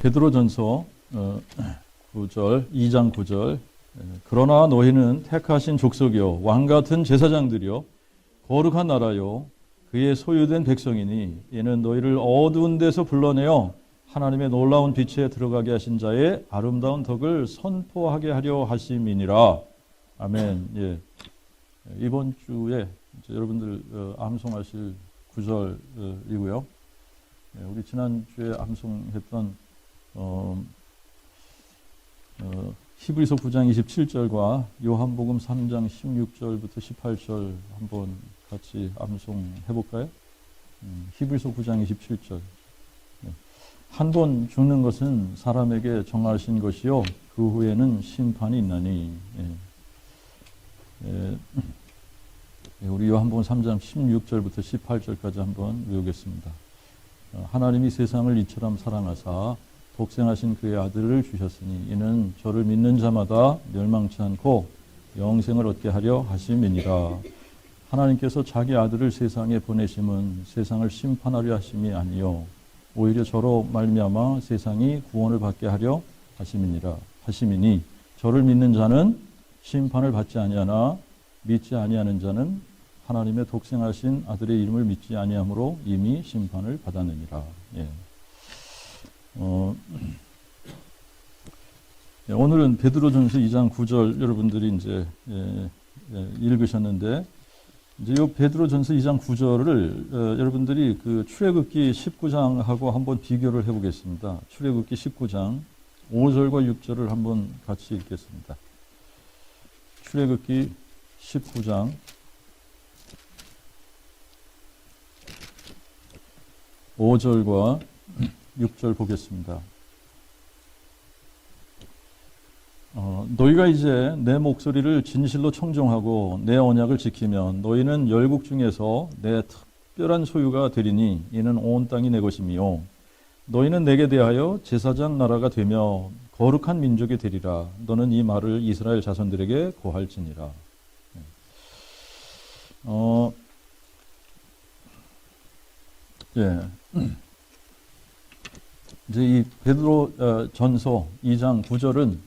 베드로전서 9절, 2장 9절. 그러나 너희는 택하신 족속이요 왕 같은 제사장들이요 거룩한 나라요 그의 소유된 백성이니 이는 너희를 어두운 데서 불러내어 하나님의 놀라운 빛에 들어가게 하신 자의 아름다운 덕을 선포하게 하려 하심이니라. 아멘. 예. 이번 주에 여러분들 암송하실 9절이고요. 우리 지난주에 암송했던 히브리서 9장 27절과 요한복음 3장 16절부터 18절 한번 같이 암송해 볼까요? 히브리서 9장 27절. 한 번 죽는 것은 사람에게 정하신 것이요 그 후에는 심판이 있나니. 우리 요한복음 3장 16절부터 18절까지 한번 외우겠습니다. 하나님이 세상을 이처럼 사랑하사 독생하신 그의 아들을 주셨으니 이는 저를 믿는 자마다 멸망치 않고 영생을 얻게 하려 하심이니라. 하나님께서 자기 아들을 세상에 보내심은 세상을 심판하려 하심이 아니요 오히려 저로 말미암아 세상이 구원을 받게 하려 하심이니 저를 믿는 자는 심판을 받지 아니하나 믿지 아니하는 자는 하나님의 독생하신 아들의 이름을 믿지 아니함으로 이미 심판을 받았느니라. 예. 오늘은 베드로전서 2장 9절 여러분들이 이제 읽으셨는데 이제 이 베드로전서 2장 9절을 여러분들이 그 출애굽기 19장하고 한번 비교를 해보겠습니다. 출애굽기 19장 5절과 6절을 한번 같이 읽겠습니다. 출애굽기 19장 5절과 6절 보겠습니다. 너희가 이제 내 목소리를 진실로 청종하고 내 언약을 지키면 너희는 열국 중에서 내 특별한 소유가 되리니 이는 온 땅이 내 것이며 너희는 내게 대하여 제사장 나라가 되며 거룩한 민족이 되리라. 너는 이 말을 이스라엘 자손들에게 고할지니라. 예. 이제 이 베드로 전서 2장 9절은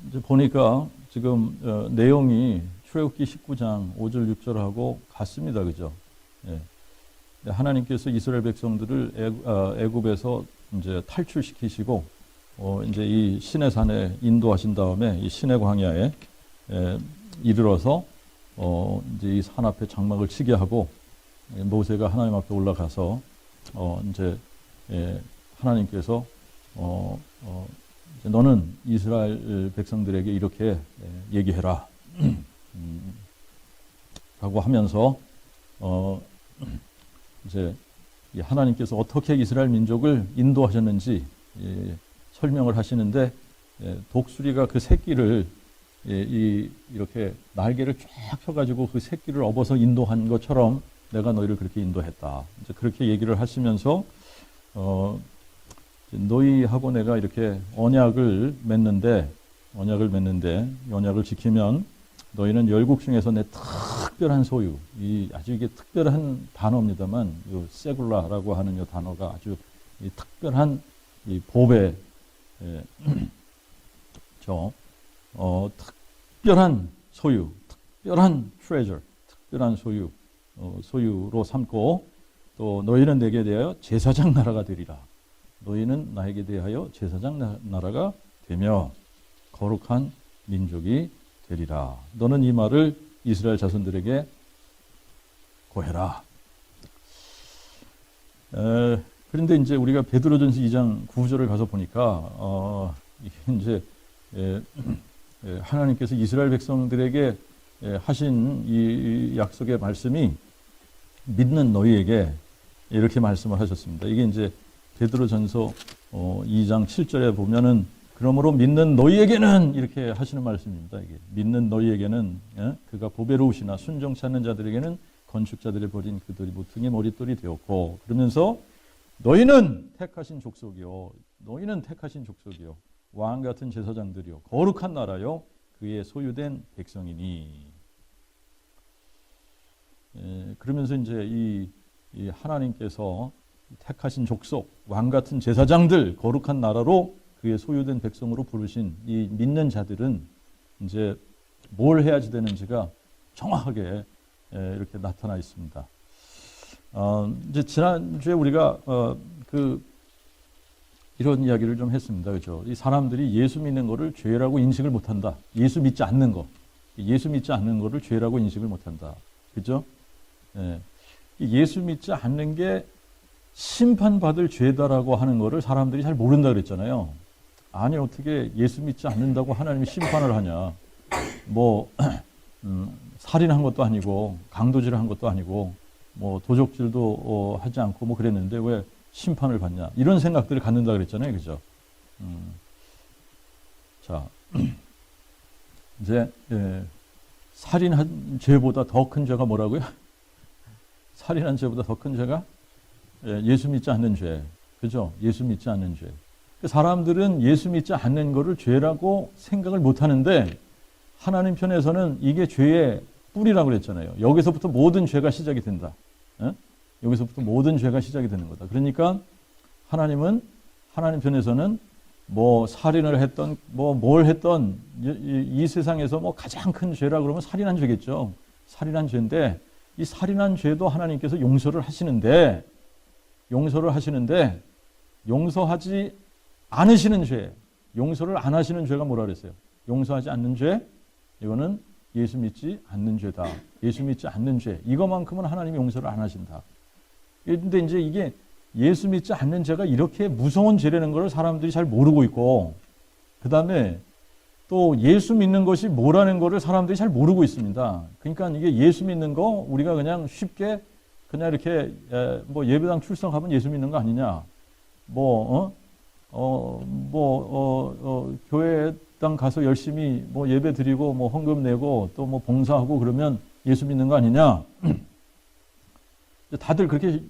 이제 보니까 지금 내용이 출애굽기 19장 5절 6절하고 같습니다. 그죠? 예. 하나님께서 이스라엘 백성들을 애굽에서 이제 탈출시키시고 이제 이 시내산에 인도하신 다음에 이 시내 광야에 이르러서 이제 이 산 앞에 장막을 치게 하고 모세가 하나님 앞에 올라가서 이제 하나님께서 이제 너는 이스라엘 백성들에게 이렇게 얘기해라 라고 하면서 이제 하나님께서 어떻게 이스라엘 민족을 인도하셨는지 설명을 하시는데 독수리가 그 새끼를 이렇게 날개를 쫙 펴가지고 그 새끼를 업어서 인도한 것처럼 내가 너희를 그렇게 인도했다. 이제 그렇게 얘기를 하시면서 너희하고 내가 이렇게 언약을 맺는데 이 언약을 지키면 너희는 열국 중에서 내 특별한 소유, 아주 이게 특별한 단어입니다만 이 세굴라라고 하는 이 단어가 아주 이 특별한 이 보배 특별한 소유, 특별한 treasure, 특별한 소유로 삼고 또 너희는 내게 대하여 제사장 나라가 되리라. 너희는 나에게 대하여 제사장 나라가 되며 거룩한 민족이 되리라. 너는 이 말을 이스라엘 자손들에게 고해라. 그런데 이제 우리가 베드로전서 2장 9절을 가서 보니까 이게 이제 하나님께서 이스라엘 백성들에게 하신 이 약속의 말씀이 믿는 너희에게 이렇게 말씀을 하셨습니다. 이게 이제 베드로전서 2장 7절에 보면은 그러므로 믿는 너희에게는 이렇게 하시는 말씀입니다. 이게 믿는 너희에게는 그가 보배로우시나 순종치 않는 자들에게는 건축자들의 버린 그들이 모퉁이 머릿돌이 되었고 그러면서 너희는 택하신 족속이요 왕 같은 제사장들이요 거룩한 나라요 그의 소유된 백성이니. 그러면서 이제 이 하나님께서 택하신 족속, 왕 같은 제사장들, 거룩한 나라로 그의 소유된 백성으로 부르신 이 믿는 자들은 이제 뭘 해야지 되는지가 정확하게 이렇게 나타나 있습니다. 이제 지난주에 우리가 이런 이야기를 좀 했습니다. 그죠? 이 사람들이 예수 믿는 거를 죄라고 인식을 못한다. 예수 믿지 않는 거. 예수 믿지 않는 거를 죄라고 인식을 못한다. 그죠? 예수 믿지 않는 게 심판받을 죄다라고 하는 거를 사람들이 잘 모른다 그랬잖아요. 아니, 어떻게 예수 믿지 않는다고 하나님이 심판을 하냐. 살인한 것도 아니고, 강도질을 한 것도 아니고, 도적질도 하지 않고 그랬는데 왜 심판을 받냐. 이런 생각들을 갖는다 그랬잖아요. 그죠? 자, 이제, 살인한 죄보다 더 큰 죄가 뭐라고요? 살인한 죄보다 더 큰 죄가 예수 믿지 않는 죄. 그죠? 예수 믿지 않는 죄. 사람들은 예수 믿지 않는 거를 죄라고 생각을 못 하는데 하나님 편에서는 이게 죄의 뿌리라고 그랬잖아요. 여기서부터 모든 죄가 시작이 된다. 여기서부터 모든 죄가 시작이 되는 거다. 그러니까 하나님 편에서는 살인을 했던, 뭘 했던, 이 세상에서 가장 큰 죄라 그러면 살인한 죄겠죠. 살인한 죄인데, 이 살인한 죄도 하나님께서 용서를 하시는데, 용서하지 않으시는 죄, 용서를 안 하시는 죄가 뭐라 그랬어요? 용서하지 않는 죄, 이거는 예수 믿지 않는 죄다. 예수 믿지 않는 죄, 이것만큼은 하나님이 용서를 안 하신다. 그런데 이제 이게 예수 믿지 않는 죄가 이렇게 무서운 죄라는 걸 사람들이 잘 모르고 있고, 그 다음에 또 예수 믿는 것이 뭐라는 것을 사람들이 잘 모르고 있습니다. 그러니까 이게 예수 믿는 거 우리가 그냥 쉽게 그냥 이렇게 예배당 출석하면 예수 믿는 거 아니냐. 교회당 가서 열심히 예배 드리고 헌금 내고 또 봉사하고 그러면 예수 믿는 거 아니냐. 다들 그렇게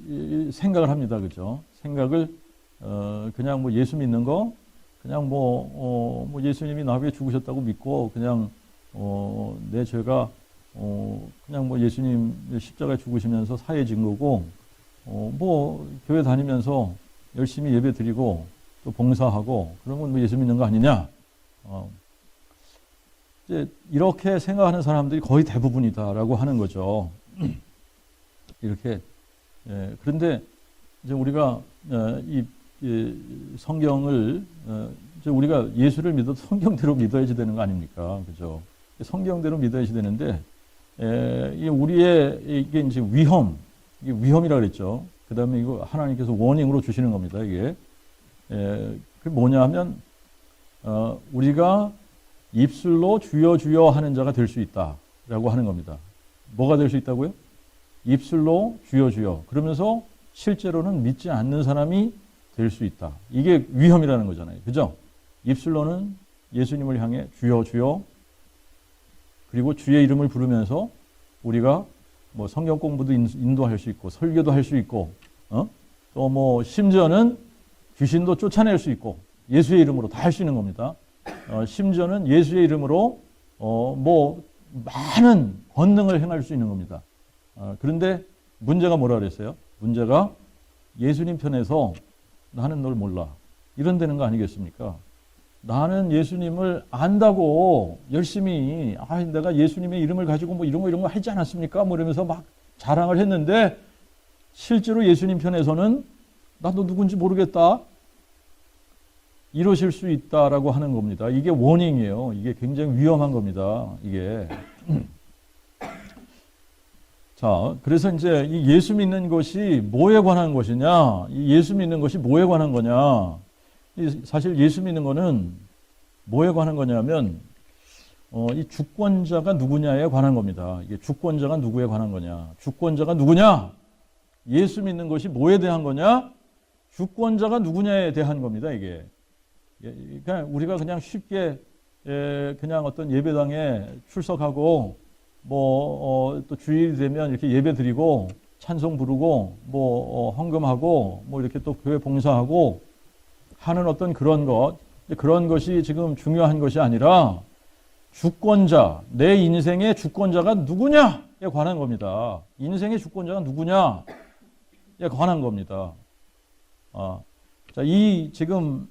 생각을 합니다. 그죠? 생각을, 그냥 예수 믿는 거, 그냥 예수님이 나 위해 죽으셨다고 믿고, 그냥, 내 죄가, 그냥 예수님 십자가에 죽으시면서 사해진 거고, 교회 다니면서 열심히 예배 드리고, 또 봉사하고, 그러면 예수 믿는 거 아니냐? 이제 이렇게 생각하는 사람들이 거의 대부분이다라고 하는 거죠. 이렇게. 그런데 이제 우리가 이 성경을 이제 우리가 예수를 믿어도 성경대로 믿어야지 되는 거 아닙니까? 그죠? 성경대로 믿어야지 되는데 이 우리의 이게 이제 이게 위험이라 그랬죠. 그다음에 이거 하나님께서 워닝으로 주시는 겁니다. 이게 그 뭐냐면 우리가 입술로 주여 주여 하는 자가 될 수 있다라고 하는 겁니다. 뭐가 될 수 있다고요? 입술로 주여 주여 그러면서 실제로는 믿지 않는 사람이 될 수 있다. 이게 위험이라는 거잖아요. 그죠? 입술로는 예수님을 향해 주여 주여 그리고 주의 이름을 부르면서 우리가 성경 공부도 인도할 수 있고 설교도 할 수 있고 또 심지어는 귀신도 쫓아낼 수 있고 예수의 이름으로 다 할 수 있는 겁니다. 심지어는 예수의 이름으로 많은 권능을 행할 수 있는 겁니다. 그런데 문제가 뭐라 그랬어요? 문제가 예수님 편에서 나는 널 몰라. 이런 되는 거 아니겠습니까? 나는 예수님을 안다고 열심히 내가 예수님의 이름을 가지고 이런 거 하지 않았습니까? 이러면서 막 자랑을 했는데 실제로 예수님 편에서는 나도 누군지 모르겠다. 이러실 수 있다라고 하는 겁니다. 이게 워닝이에요. 이게 굉장히 위험한 겁니다. 이게. 자, 그래서 이제 이 예수 믿는 것이 뭐에 관한 것이냐? 이 예수 믿는 것이 뭐에 관한 거냐? 사실 예수 믿는 거는 뭐에 관한 거냐면, 이 주권자가 누구냐에 관한 겁니다. 이게 주권자가 누구에 관한 거냐? 주권자가 누구냐? 예수 믿는 것이 뭐에 대한 거냐? 주권자가 누구냐에 대한 겁니다, 이게. 그러니까 우리가 그냥 쉽게, 그냥 어떤 예배당에 출석하고, 또 주일이 되면 이렇게 예배 드리고, 찬송 부르고, 헌금하고, 이렇게 또 교회 봉사하고, 하는 어떤 그런 것이 지금 중요한 것이 아니라, 주권자, 내 인생의 주권자가 누구냐에 관한 겁니다. 인생의 주권자가 누구냐에 관한 겁니다. 자, 지금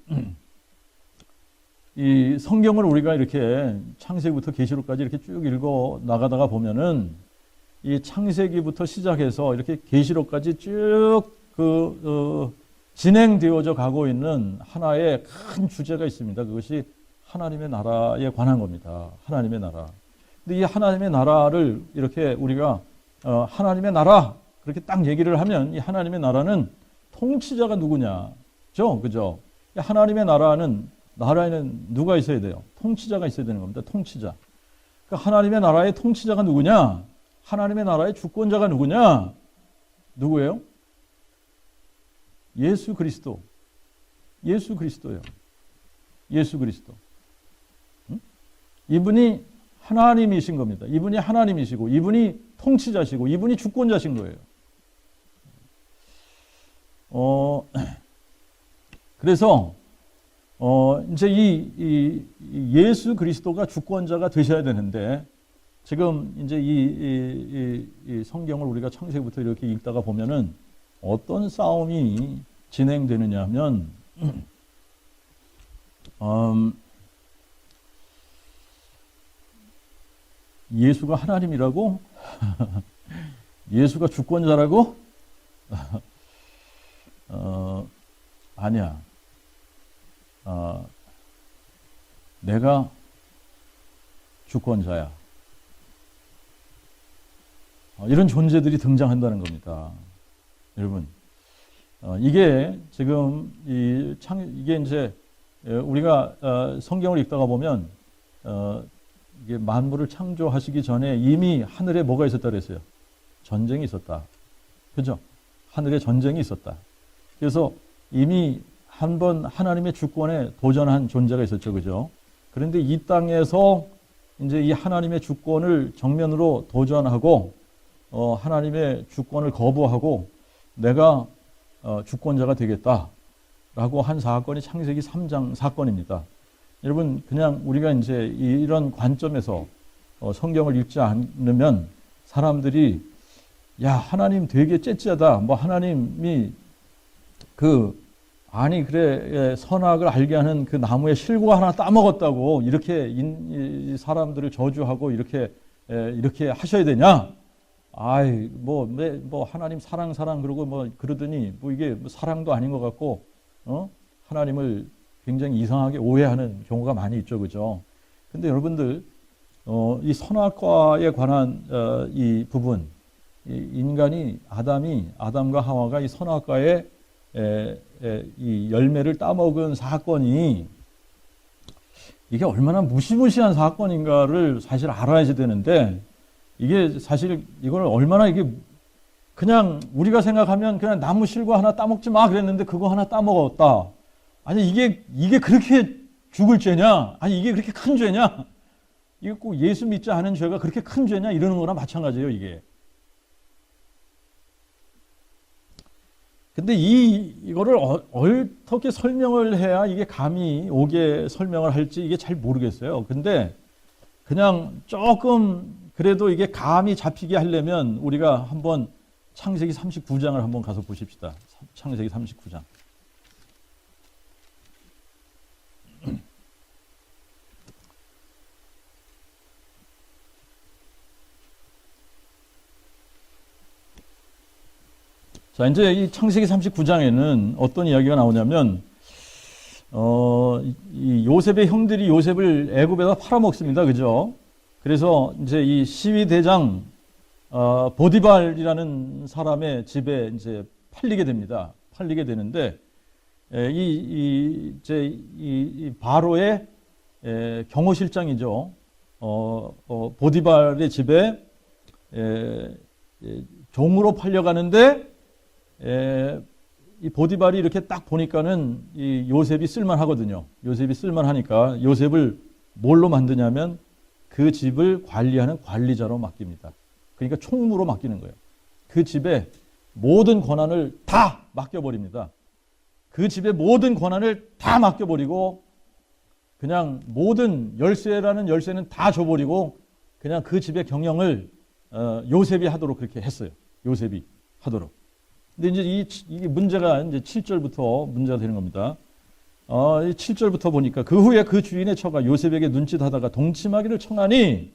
이 성경을 우리가 이렇게 창세기부터 계시록까지 이렇게 쭉 읽어 나가다가 보면은 이 창세기부터 시작해서 이렇게 계시록까지 쭉 진행되어져 가고 있는 하나의 큰 주제가 있습니다. 그것이 하나님의 나라에 관한 겁니다. 하나님의 나라. 근데 이 하나님의 나라를 이렇게 우리가 하나님의 나라 그렇게 딱 얘기를 하면 이 하나님의 나라는 통치자가 누구냐죠? 그죠? 하나님의 나라에는 누가 있어야 돼요? 통치자가 있어야 되는 겁니다. 통치자. 그러니까 하나님의 나라의 통치자가 누구냐? 하나님의 나라의 주권자가 누구냐? 누구예요? 예수 그리스도. 예수 그리스도예요. 예수 그리스도. 응? 이분이 하나님이신 겁니다. 이분이 하나님이시고, 이분이 통치자시고, 이분이 주권자신 거예요. 그래서 이제 이 예수 그리스도가 주권자가 되셔야 되는데, 지금 이제 이 성경을 우리가 창세기부터 이렇게 읽다가 보면은 어떤 싸움이 진행되느냐 하면, 예수가 하나님이라고? 예수가 주권자라고? 아니야. 내가 주권자야. 이런 존재들이 등장한다는 겁니다. 여러분, 이게 지금 이게 이제 우리가 성경을 읽다가 보면 이게 만물을 창조하시기 전에 이미 하늘에 뭐가 있었다 그랬어요? 전쟁이 있었다. 그죠? 하늘에 전쟁이 있었다. 그래서 이미 한 번 하나님의 주권에 도전한 존재가 있었죠. 그죠? 그런데 이 땅에서 이제 이 하나님의 주권을 정면으로 도전하고 하나님의 주권을 거부하고 내가 주권자가 되겠다라고 한 사건이 창세기 3장 사건입니다. 여러분, 그냥 우리가 이제 이런 관점에서 성경을 읽지 않으면 사람들이 야, 하나님 되게 째째하다. 뭐 하나님이 아니 그래 선악을 알게 하는 그 나무의 실과 하나 따먹었다고 이렇게 사람들을 저주하고 이렇게 하셔야 되냐? 아이 뭐 하나님 사랑 그러고 뭐 그러더니 뭐 이게 사랑도 아닌 것 같고 하나님을 굉장히 이상하게 오해하는 경우가 많이 있죠, 그죠? 근데 여러분들 이 선악과에 관한 이 부분, 아담과 하와가 이 선악과의 이 열매를 따먹은 사건이 이게 얼마나 무시무시한 사건인가를 사실 알아야지 되는데 이게 사실 이걸 얼마나 이게 그냥 우리가 생각하면 그냥 나무 실과 하나 따먹지 마 그랬는데 그거 하나 따먹었다. 아니 이게 그렇게 죽을 죄냐? 아니 이게 그렇게 큰 죄냐? 이게 꼭 예수 믿지 않은 죄가 그렇게 큰 죄냐? 이러는 거랑 마찬가지예요, 이게. 근데 이거를 어떻게 설명을 해야 이게 감이 오게 설명을 할지 이게 잘 모르겠어요. 근데 그냥 조금 그래도 이게 감이 잡히게 하려면 우리가 한번 창세기 39장을 한번 가서 보십시다. 창세기 39장. 자, 이제 이 창세기 39장에는 어떤 이야기가 나오냐면, 이 요셉의 형들이 요셉을 애굽에다 팔아먹습니다. 그죠? 그래서 이제 이 시위대장, 보디발이라는 사람의 집에 이제 팔리게 됩니다. 팔리게 되는데, 이 바로의 경호실장이죠. 보디발의 집에 종으로 팔려가는데, 이 보디발이 이렇게 딱 보니까는 이 요셉이 쓸만하거든요. 요셉이 쓸만하니까 요셉을 뭘로 만드냐면 그 집을 관리하는 관리자로 맡깁니다. 그러니까 총무로 맡기는 거예요. 그 집에 모든 권한을 다 맡겨버립니다. 그 집의 모든 권한을 다 맡겨버리고 그냥 모든 열쇠라는 열쇠는 다 줘버리고 그냥 그 집의 경영을 요셉이 하도록 그렇게 했어요. 요셉이 하도록. 근데 이제 이게 문제가 이제 7절부터 문제가 되는 겁니다. 7절부터 보니까 그 후에 그 주인의 처가 요셉에게 눈짓하다가 동침하기를 청하니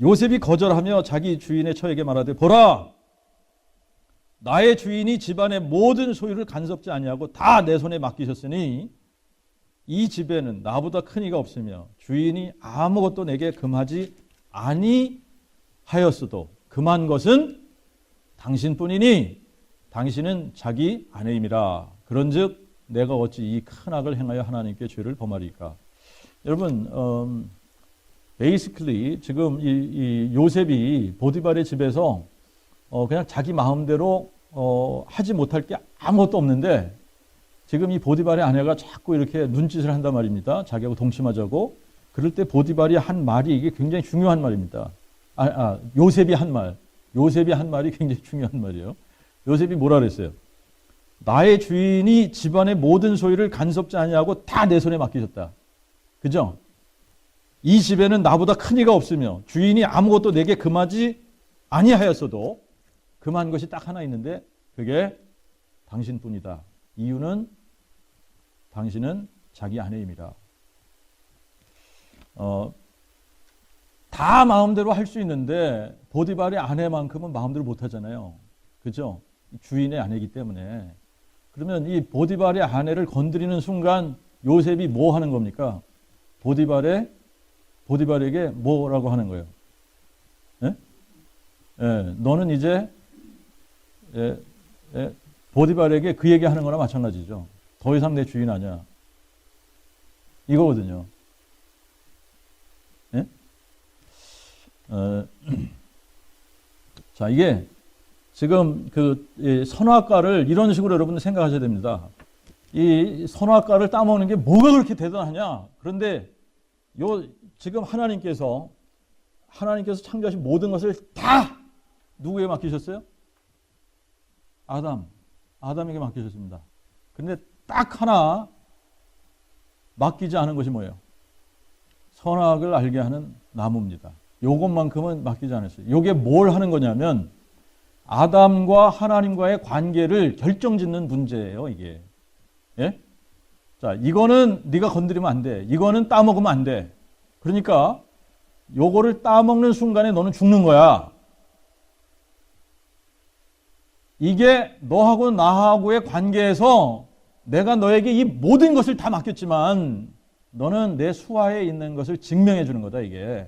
요셉이 거절하며 자기 주인의 처에게 말하되 보라 나의 주인이 집안의 모든 소유를 간섭지 아니하고 다 내 손에 맡기셨으니 이 집에는 나보다 큰 이가 없으며 주인이 아무것도 내게 금하지 아니하였어도 금한 것은 당신뿐이니 당신은 자기 아내임이라. 그런즉 내가 어찌 이 큰 악을 행하여 하나님께 죄를 범하리까. 여러분 basically 지금 이 요셉이 보디발의 집에서 그냥 자기 마음대로 하지 못할 게 아무것도 없는데 지금 이 보디발의 아내가 자꾸 이렇게 눈짓을 한단 말입니다. 자기하고 동침하자고. 그럴 때 보디발이 한 말이 이게 굉장히 중요한 말입니다. 요셉이 한 말이 굉장히 중요한 말이에요. 요셉이 뭐라 그랬어요? 나의 주인이 집안의 모든 소유를 간섭지 아니하고 다 내 손에 맡기셨다. 그죠? 이 집에는 나보다 큰 이가 없으며 주인이 아무것도 내게 금하지 아니하였어도 금한 것이 딱 하나 있는데 그게 당신뿐이다. 이유는 당신은 자기 아내입니다. 다 마음대로 할 수 있는데 보디발의 아내만큼은 마음대로 못 하잖아요. 그죠? 주인의 아내이기 때문에. 그러면 이 보디발의 아내를 건드리는 순간 요셉이 뭐 하는 겁니까? 보디발에게 뭐라고 하는 거예요? 예? 예, 너는 이제 보디발에게 그 얘기 하는 거나 마찬가지죠. 더 이상 내 주인 아니야. 이거거든요. 예? 자, 이게 지금 그 선악과를 이런 식으로 여러분들 생각하셔야 됩니다. 이 선악과를 따먹는 게 뭐가 그렇게 대단하냐? 그런데 지금 하나님께서 창조하신 모든 것을 다 누구에게 맡기셨어요? 아담에게 맡기셨습니다. 그런데 딱 하나 맡기지 않은 것이 뭐예요? 선악을 알게 하는 나무입니다. 요것만큼은 맡기지 않았어요. 요게 뭘 하는 거냐면 아담과 하나님과의 관계를 결정짓는 문제예요, 이게. 예? 자, 이거는 네가 건드리면 안 돼. 이거는 따먹으면 안 돼. 그러니까 요거를 따먹는 순간에 너는 죽는 거야. 이게 너하고 나하고의 관계에서 내가 너에게 이 모든 것을 다 맡겼지만 너는 내 수하에 있는 것을 증명해 주는 거다, 이게.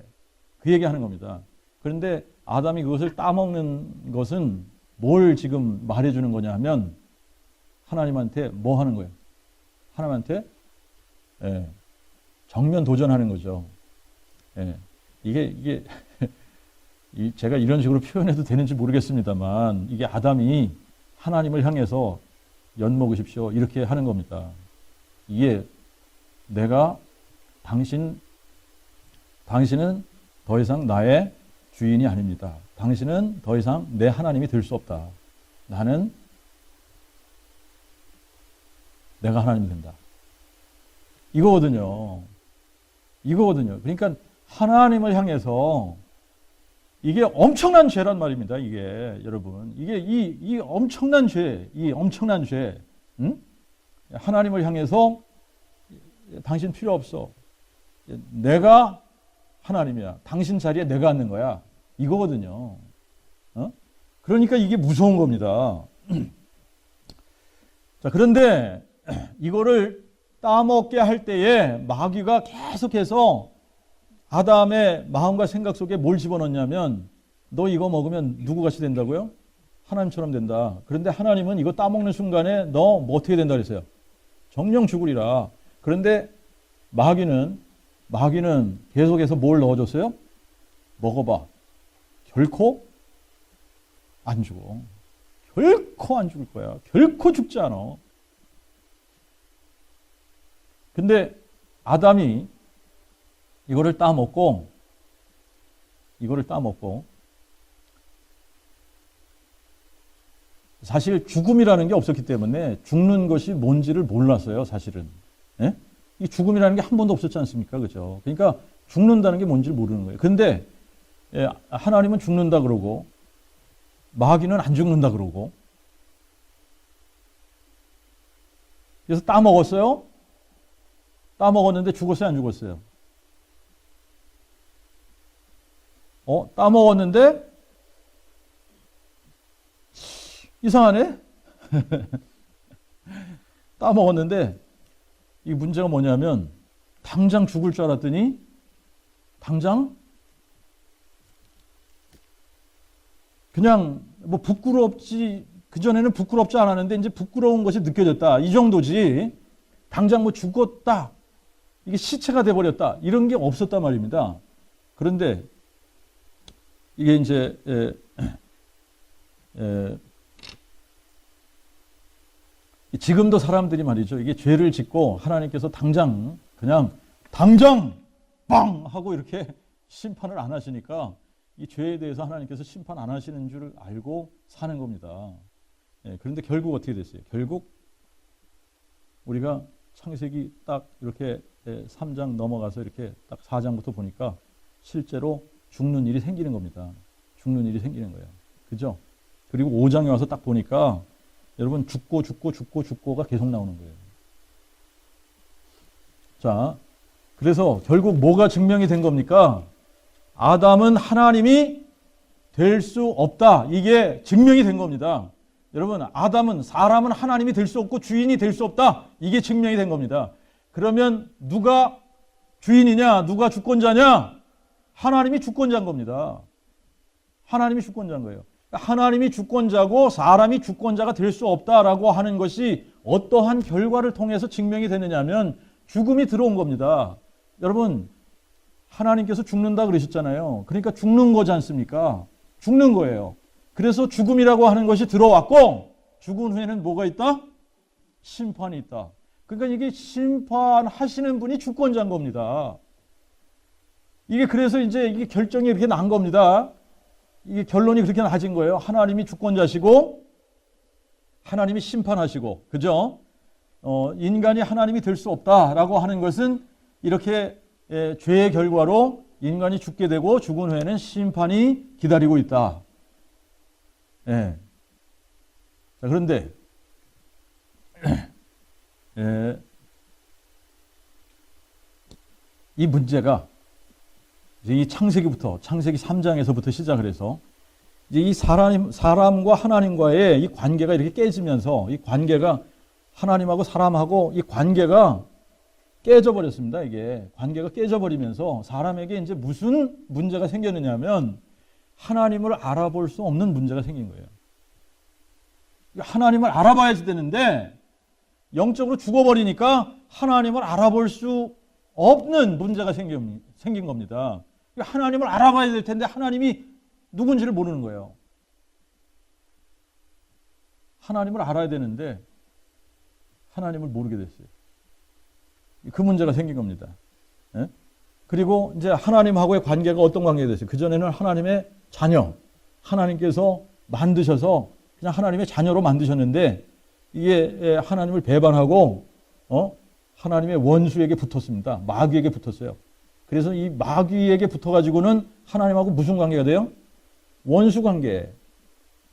그 얘기하는 겁니다. 그런데 아담이 그것을 따먹는 것은 뭘 지금 말해주는 거냐 하면 하나님한테 뭐 하는 거예요? 하나님한테 정면 도전하는 거죠. 이게 제가 이런 식으로 표현해도 되는지 모르겠습니다만 이게 아담이 하나님을 향해서 엿먹으십시오 이렇게 하는 겁니다. 이게 내가 당신은 더 이상 나의 주인이 아닙니다. 당신은 더 이상 내 하나님이 될 수 없다. 나는 내가 하나님이 된다. 이거거든요. 그러니까 하나님을 향해서 이게 엄청난 죄란 말입니다. 이게 여러분, 이게 이 엄청난 죄, 응? 하나님을 향해서 당신 필요 없어. 내가 하나님이야. 당신 자리에 내가 앉는 거야. 이거거든요. 그러니까 이게 무서운 겁니다. 자, 그런데 이거를 따먹게 할 때에 마귀가 계속해서 아담의 마음과 생각 속에 뭘 집어넣냐면 너 이거 먹으면 누구같이 된다고요? 하나님처럼 된다. 그런데 하나님은 이거 따먹는 순간에 너 뭐 어떻게 된다 그랬어요? 정령 죽으리라. 그런데 마귀는 계속해서 뭘 넣어줬어요? 먹어봐. 결코 안 죽어. 결코 안 죽을 거야. 결코 죽지 않아. 근데 아담이 이거를 따먹고 사실 죽음이라는 게 없었기 때문에 죽는 것이 뭔지를 몰랐어요, 사실은. 예? 이 죽음이라는 게 한 번도 없었지 않습니까? 그죠? 그러니까 죽는다는 게 뭔지를 모르는 거예요. 근데 하나님은 죽는다 그러고 마귀는 안 죽는다 그러고. 그래서 따먹었어요? 따먹었는데 죽었어요, 안 죽었어요? 따먹었는데 이상하네? 따먹었는데 이 문제가 뭐냐면 당장 죽을 줄 알았더니 당장 그냥 뭐 부끄럽지, 그전에는 부끄럽지 않았는데 이제 부끄러운 것이 느껴졌다. 이 정도지. 당장 뭐 죽었다. 이게 시체가 돼버렸다. 이런 게 없었단 말입니다. 그런데 이게 이제 지금도 사람들이 말이죠. 이게 죄를 짓고 하나님께서 당장 빵 하고 이렇게 심판을 안 하시니까 이 죄에 대해서 하나님께서 심판 안 하시는 줄 알고 사는 겁니다. 그런데 결국 어떻게 됐어요? 결국 우리가 창세기 딱 이렇게 3장 넘어가서 이렇게 딱 4장부터 보니까 실제로 죽는 일이 생기는 겁니다. 죽는 일이 생기는 거예요. 그죠? 그리고 5장에 와서 딱 보니까 여러분 죽고가 계속 나오는 거예요. 자, 그래서 결국 뭐가 증명이 된 겁니까? 아담은 하나님이 될 수 없다. 이게 증명이 된 겁니다. 여러분, 사람은 하나님이 될 수 없고 주인이 될 수 없다. 이게 증명이 된 겁니다. 그러면 누가 주인이냐? 누가 주권자냐? 하나님이 주권자인 겁니다. 하나님이 주권자인 거예요. 하나님이 주권자고 사람이 주권자가 될 수 없다라고 하는 것이 어떠한 결과를 통해서 증명이 되느냐 하면 죽음이 들어온 겁니다. 여러분, 하나님께서 죽는다 그러셨잖아요. 그러니까 죽는 거지 않습니까? 죽는 거예요. 그래서 죽음이라고 하는 것이 들어왔고 죽은 후에는 뭐가 있다? 심판이 있다. 그러니까 이게 심판하시는 분이 주권자인 겁니다. 이게 그래서 이제 이게 결정이 이렇게 난 겁니다. 이게 결론이 그렇게 나진 거예요. 하나님이 주권자시고 하나님이 심판하시고, 그죠? 인간이 하나님이 될 수 없다라고 하는 것은 이렇게 죄의 결과로 인간이 죽게 되고 죽은 후에는 심판이 기다리고 있다. 자, 그런데 이 문제가 이 창세기 3장에서부터 시작을 해서 이제 이 사람과 하나님과의 이 관계가 이렇게 깨지면서 이 관계가 하나님하고 사람하고 이 관계가 깨져버렸습니다. 이게 관계가 깨져버리면서 사람에게 이제 무슨 문제가 생겼느냐면 하나님을 알아볼 수 없는 문제가 생긴 거예요. 하나님을 알아봐야지 되는데 영적으로 죽어버리니까 하나님을 알아볼 수 없는 문제가 생긴 겁니다. 하나님을 알아봐야 될 텐데 하나님이 누군지를 모르는 거예요. 하나님을 알아야 되는데 하나님을 모르게 됐어요. 그 문제가 생긴 겁니다. 그리고 이제 하나님하고의 관계가 어떤 관계가 됐어요? 그전에는 하나님의 자녀, 하나님께서 만드셔서 그냥 하나님의 자녀로 만드셨는데 이게 하나님을 배반하고 하나님의 원수에게 붙었습니다. 마귀에게 붙었어요. 그래서 이 마귀에게 붙어가지고는 하나님하고 무슨 관계가 돼요? 원수 관계.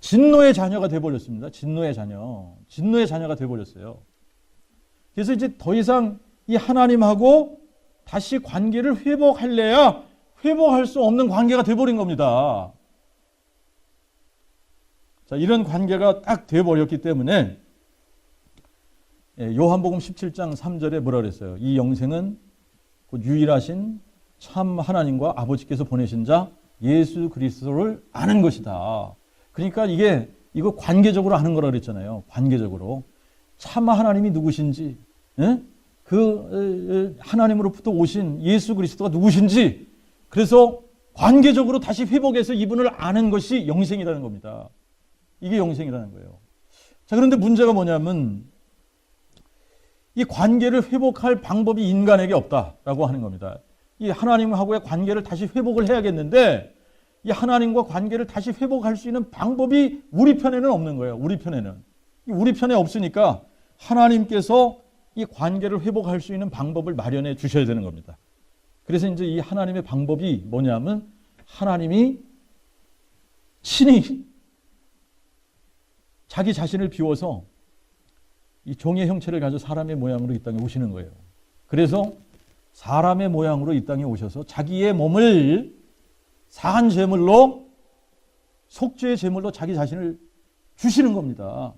진노의 자녀가 돼버렸습니다. 진노의 자녀가 돼버렸어요. 그래서 이제 더 이상 이 하나님하고 다시 관계를 회복할래야 회복할 수 없는 관계가 돼버린 겁니다. 자, 이런 관계가 딱 돼버렸기 때문에 요한복음 17장 3절에 뭐라 그랬어요? 이 영생은 곧 유일하신 참 하나님과 아버지께서 보내신 자 예수 그리스도를 아는 것이다. 그러니까 이거 관계적으로 아는 거라 그랬잖아요. 관계적으로. 참 하나님이 누구신지, 그 하나님으로부터 오신 예수 그리스도가 누구신지, 그래서 관계적으로 다시 회복해서 이분을 아는 것이 영생이라는 겁니다. 이게 영생이라는 거예요. 자, 그런데 문제가 뭐냐면 이 관계를 회복할 방법이 인간에게 없다라고 하는 겁니다. 이 하나님하고의 관계를 다시 회복을 해야겠는데 이 하나님과 관계를 다시 회복할 수 있는 방법이 우리 편에는 없는 거예요. 우리 편에 없으니까 하나님께서 이 관계를 회복할 수 있는 방법을 마련해 주셔야 되는 겁니다. 그래서 이제 이 하나님의 방법이 뭐냐면 하나님이 친히 자기 자신을 비워서 이 종의 형체를 가지고 사람의 모양으로 이 땅에 오시는 거예요. 그래서 사람의 모양으로 이 땅에 오셔서 자기의 몸을 사한 제물로, 속죄의 제물로 자기 자신을 주시는 겁니다.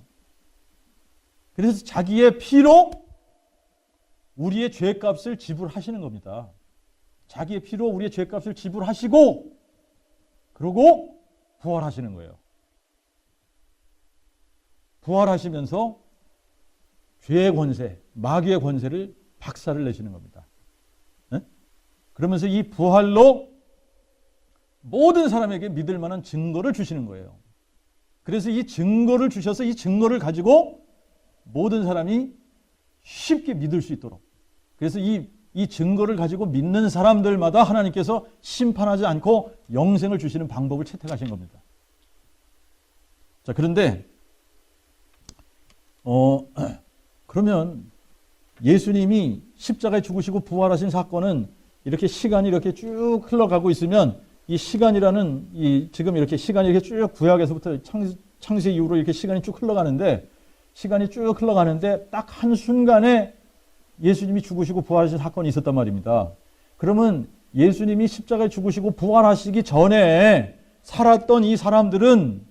그래서 자기의 피로 우리의 죄값을 지불하시는 겁니다. 자기의 피로 우리의 죄값을 지불하시고 그러고 부활하시는 거예요. 부활하시면서 죄의 권세, 마귀의 권세를 박살을 내시는 겁니다. 네? 그러면서 이 부활로 모든 사람에게 믿을 만한 증거를 주시는 거예요. 그래서 이 증거를 주셔서 이 증거를 가지고 모든 사람이 쉽게 믿을 수 있도록, 그래서 이 증거를 가지고 믿는 사람들마다 하나님께서 심판하지 않고 영생을 주시는 방법을 채택하신 겁니다. 자, 그런데 그러면 예수님이 십자가에 죽으시고 부활하신 사건은 이렇게 시간이 이렇게 쭉 흘러가고 있으면, 이 시간이라는 지금 이렇게 시간이 이렇게 쭉 구약에서부터 창세 이후로 이렇게 시간이 쭉 흘러가는데, 딱 한순간에 예수님이 죽으시고 부활하신 사건이 있었단 말입니다. 그러면 예수님이 십자가에 죽으시고 부활하시기 전에 살았던 이 사람들은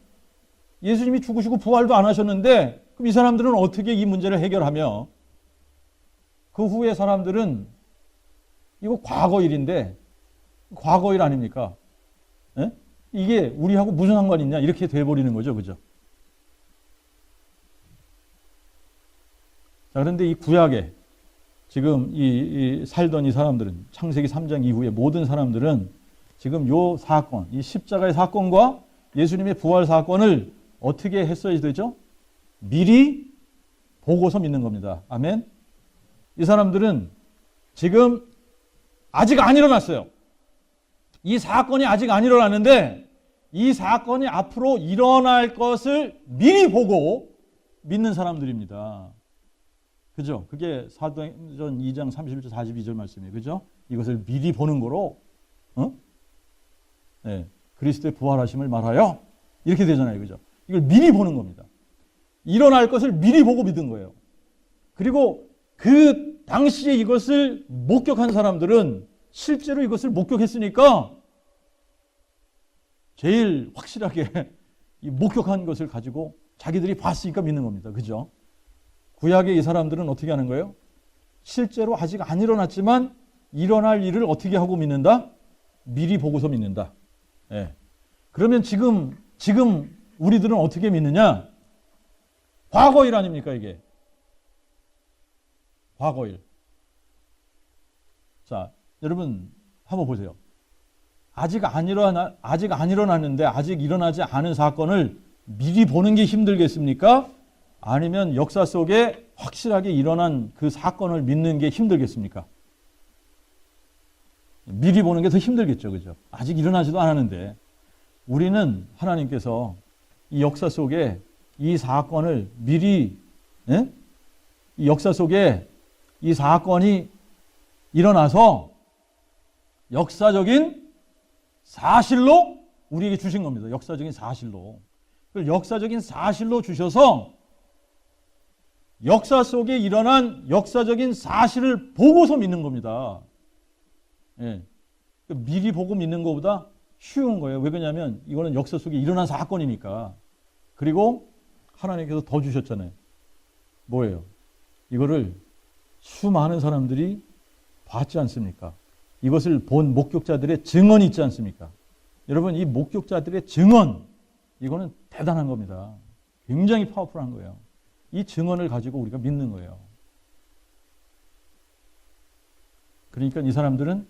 예수님이 죽으시고 부활도 안 하셨는데, 그럼 이 사람들은 어떻게 이 문제를 해결하며, 그 후에 사람들은 이거 과거 일인데 과거 일 아닙니까? 에? 이게 우리하고 무슨 상관이 있냐, 이렇게 돼버리는 거죠. 그죠? 자, 그런데 이 구약에 지금 이 살던 이 사람들은, 창세기 3장 이후에 모든 사람들은 지금 요 사건, 이 십자가의 사건과 예수님의 부활 사건을 어떻게 했어야 되죠? 미리 보고서 믿는 겁니다. 아멘. 이 사람들은 지금 아직 안 일어났어요. 이 사건이 아직 안 일어났는데, 이 사건이 앞으로 일어날 것을 미리 보고 믿는 사람들입니다. 그죠? 그게 사도행전 2장 31절 42절 말씀이에요. 그죠? 이것을 미리 보는 거로 네, 그리스도의 부활하심을 말하여, 이렇게 되잖아요. 그죠? 이걸 미리 보는 겁니다. 일어날 것을 미리 보고 믿은 거예요. 그리고 그 당시에 이것을 목격한 사람들은 실제로 이것을 목격했으니까 제일 확실하게 이 목격한 것을 가지고 자기들이 봤으니까 믿는 겁니다. 그죠? 구약의 이 사람들은 어떻게 하는 거예요? 실제로 아직 안 일어났지만 일어날 일을 어떻게 하고 믿는다? 미리 보고서 믿는다. 예. 그러면 지금 우리들은 어떻게 믿느냐? 과거일 아닙니까, 이게? 과거일. 자, 여러분 한번 보세요. 아직 안 일어났는데, 아직 일어나지 않은 사건을 미리 보는 게 힘들겠습니까? 아니면 역사 속에 확실하게 일어난 그 사건을 믿는 게 힘들겠습니까? 미리 보는 게 더 힘들겠죠. 그죠? 아직 일어나지도 않았는데, 우리는 하나님께서 이 역사 속에 이 사건을 미리, 이 역사 속에 이 사건이 일어나서 역사적인 사실로 우리에게 주신 겁니다. 역사적인 사실로. 그걸 역사적인 사실로 주셔서 역사 속에 일어난 역사적인 사실을 보고서 믿는 겁니다. 예. 미리 보고 믿는 것보다 쉬운 거예요. 왜 그러냐면 이거는 역사 속에 일어난 사건이니까. 그리고 하나님께서 더 주셨잖아요. 뭐예요? 이거를 수많은 사람들이 봤지 않습니까? 이것을 본 목격자들의 증언이 있지 않습니까? 여러분, 이 목격자들의 증언, 이거는 대단한 겁니다. 굉장히 파워풀한 거예요. 이 증언을 가지고 우리가 믿는 거예요. 그러니까 이 사람들은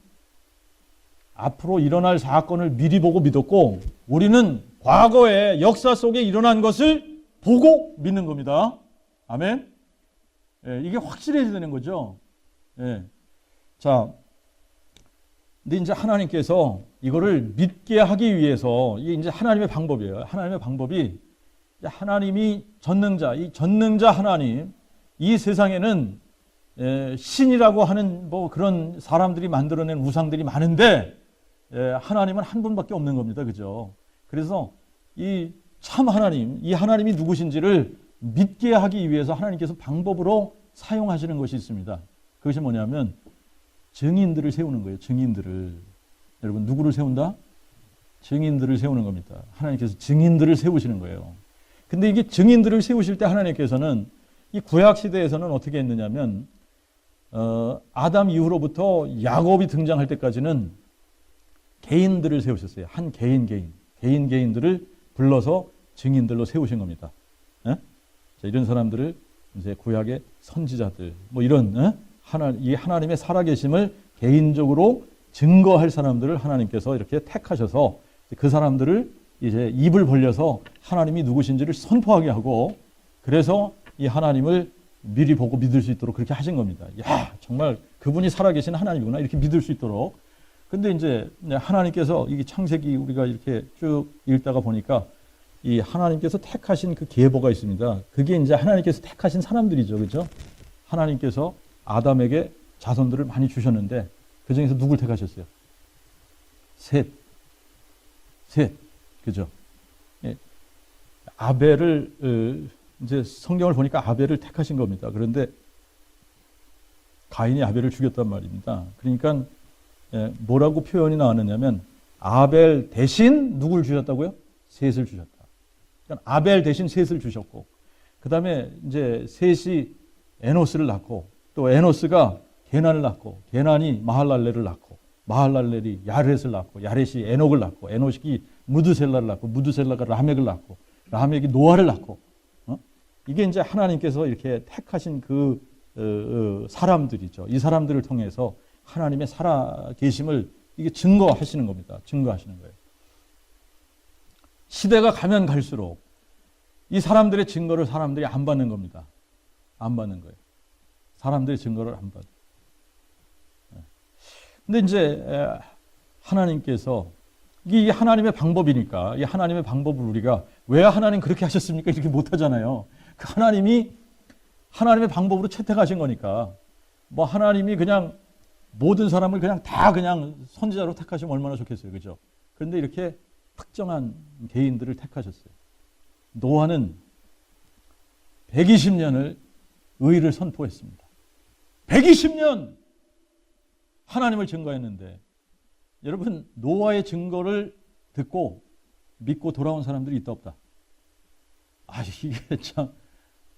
앞으로 일어날 사건을 미리 보고 믿었고, 우리는 과거의 역사 속에 일어난 것을 보고 믿는 겁니다. 아멘. 예, 이게 확실해야 되는 거죠. 예. 자, 근데 이제 하나님께서 이거를 믿게 하기 위해서, 이게 이제 하나님의 방법이에요. 하나님의 방법이, 하나님이 전능자, 이 전능자 하나님, 이 세상에는 신이라고 하는 뭐 그런 사람들이 만들어낸 우상들이 많은데, 하나님은 한 분밖에 없는 겁니다. 그죠? 그래서 이 참 하나님, 이 하나님이 누구신지를 믿게 하기 위해서 하나님께서 방법으로 사용하시는 것이 있습니다. 그것이 뭐냐면 증인들을 세우는 거예요. 증인들을. 여러분, 누구를 세운다? 증인들을 세우는 겁니다. 하나님께서 증인들을 세우시는 거예요. 근데 이게 증인들을 세우실 때 하나님께서는 이 구약 시대에서는 어떻게 했느냐면 아담 이후로부터 야곱이 등장할 때까지는 개인들을 세우셨어요. 한 개인들을 불러서 증인들로 세우신 겁니다. 자, 이런 사람들을 이제 구약의 선지자들, 뭐 이런 이 하나님의 살아계심을 개인적으로 증거할 사람들을 하나님께서 이렇게 택하셔서 그 사람들을 이제 입을 벌려서 하나님이 누구신지를 선포하게 하고, 그래서 이 하나님을 미리 보고 믿을 수 있도록 그렇게 하신 겁니다. 야, 정말 그분이 살아계신 하나님이구나, 이렇게 믿을 수 있도록. 근데 이제 하나님께서 이게 창세기 우리가 이렇게 쭉 읽다가 보니까 이 하나님께서 택하신 그 계보가 있습니다. 그게 이제 하나님께서 택하신 사람들이죠. 그죠? 하나님께서 아담에게 자손들을 많이 주셨는데 그 중에서 누굴 택하셨어요? 셋. 그죠? 예. 아벨을 이제 성경을 보니까 아벨을 택하신 겁니다. 그런데 가인이 아벨을 죽였단 말입니다. 그러니까 뭐라고 표현이 나왔느냐면 아벨 대신 누굴 주셨다고요? 셋을 주셨다. 그러니까 아벨 대신 셋을 주셨고, 그 다음에 이제 셋이 에노스를 낳고, 또 에노스가 게난을 낳고, 게난이 마할랄렐을 낳고, 마할랄렐이 야렛을 낳고, 야렛이 에녹을 낳고, 에녹이 무드셀라를 낳고, 무드셀라가 라멕을 낳고, 라멕이 노아를 낳고, 이게 이제 하나님께서 이렇게 택하신 그 사람들이죠. 이 사람들을 통해서 하나님의 살아계심을 이게 증거하시는 겁니다. 증거하시는 거예요. 시대가 가면 갈수록 이 사람들의 증거를 사람들이 안 받는 겁니다. 안 받는 거예요. 사람들의 증거를 안 받아요. 근데 이제 하나님께서 이게 하나님의 방법이니까, 이 하나님의 방법을 우리가 왜 하나님 그렇게 하셨습니까? 이렇게 못 하잖아요. 그 하나님이 하나님의 방법으로 채택하신 거니까, 뭐 하나님이 그냥 모든 사람을 그냥 다 그냥 선지자로 택하시면 얼마나 좋겠어요. 그죠? 그런데 이렇게 특정한 개인들을 택하셨어요. 노아는 120년을 의를 선포했습니다. 120년 하나님을 증거했는데, 여러분, 노아의 증거를 듣고 믿고 돌아온 사람들이 있다 없다? 아, 이게 참